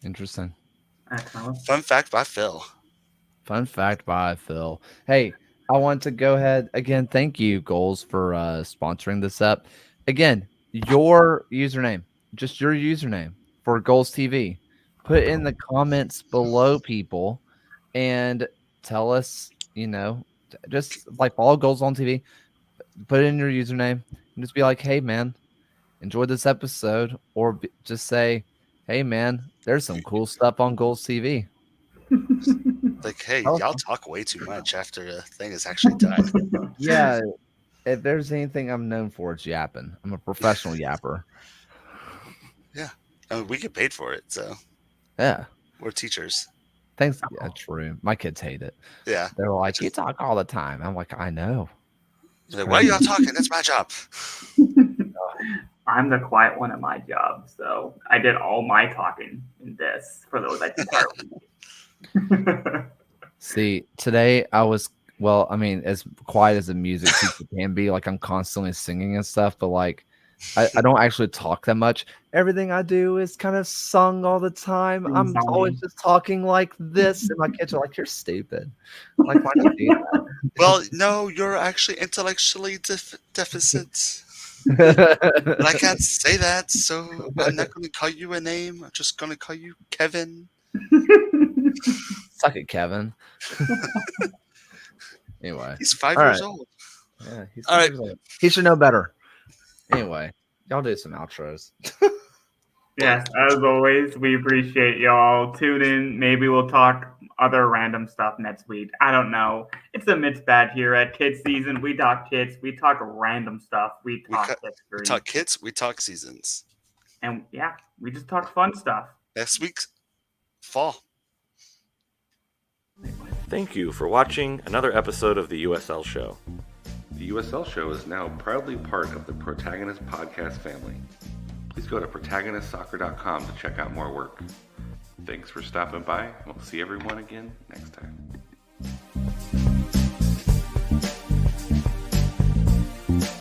Interesting. Fun fact by Phil. Fun fact by Phil. Hey, I want to go ahead again. Thank you, Goals, for sponsoring this up. Again, your username, just your username for Goals TV. Put in the comments below, people, and tell us, just like follow Goals on TV. Put in your username and just be like, hey, man, enjoyed this episode. Or just say, hey, man, there's some cool stuff on Goals TV. Like, hey, y'all talk way too much after the thing is actually done. Yeah, if there's anything I'm known for, it's yapping. I'm a professional yapper. Yeah, I mean, we get paid for it, so Yeah, we're teachers. thanks. Yeah, true. My kids hate it. Yeah, They're like, you talk all the time. I'm like, I know. Like, why are y'all talking? That's my job. I'm the quiet one at my job, so I did all my talking in this for those I entire week. See, today I was, well, I mean, as quiet as a music teacher can be, like I'm constantly singing and stuff, but like I don't actually talk that much. Everything I do is kind of sung all the time. I'm always just talking like this, and my kids are like, you're stupid. I'm like, why do you do that? Well, no, you're actually intellectually deficit. But I can't say that, so I'm not going to call you a name. I'm just going to call you Kevin. Suck it, Kevin. Anyway, he's 5 years old. Yeah, he's all 5 right. years old. He should know better. Anyway, y'all do some outros. Yes, as always, we appreciate y'all. Tune in. Maybe we'll talk other random stuff next week. I don't know. It's a mixed bag here at Kids Season. We talk kids. We talk random stuff. We talk history. We talk kids. We talk seasons. And yeah, we just talk fun stuff. Next week's fall. Thank you for watching another episode of the USL Show. The USL Show is now proudly part of the Protagonist podcast family. Please go to protagonistsoccer.com to check out more work. Thanks for stopping by. We'll see everyone again next time.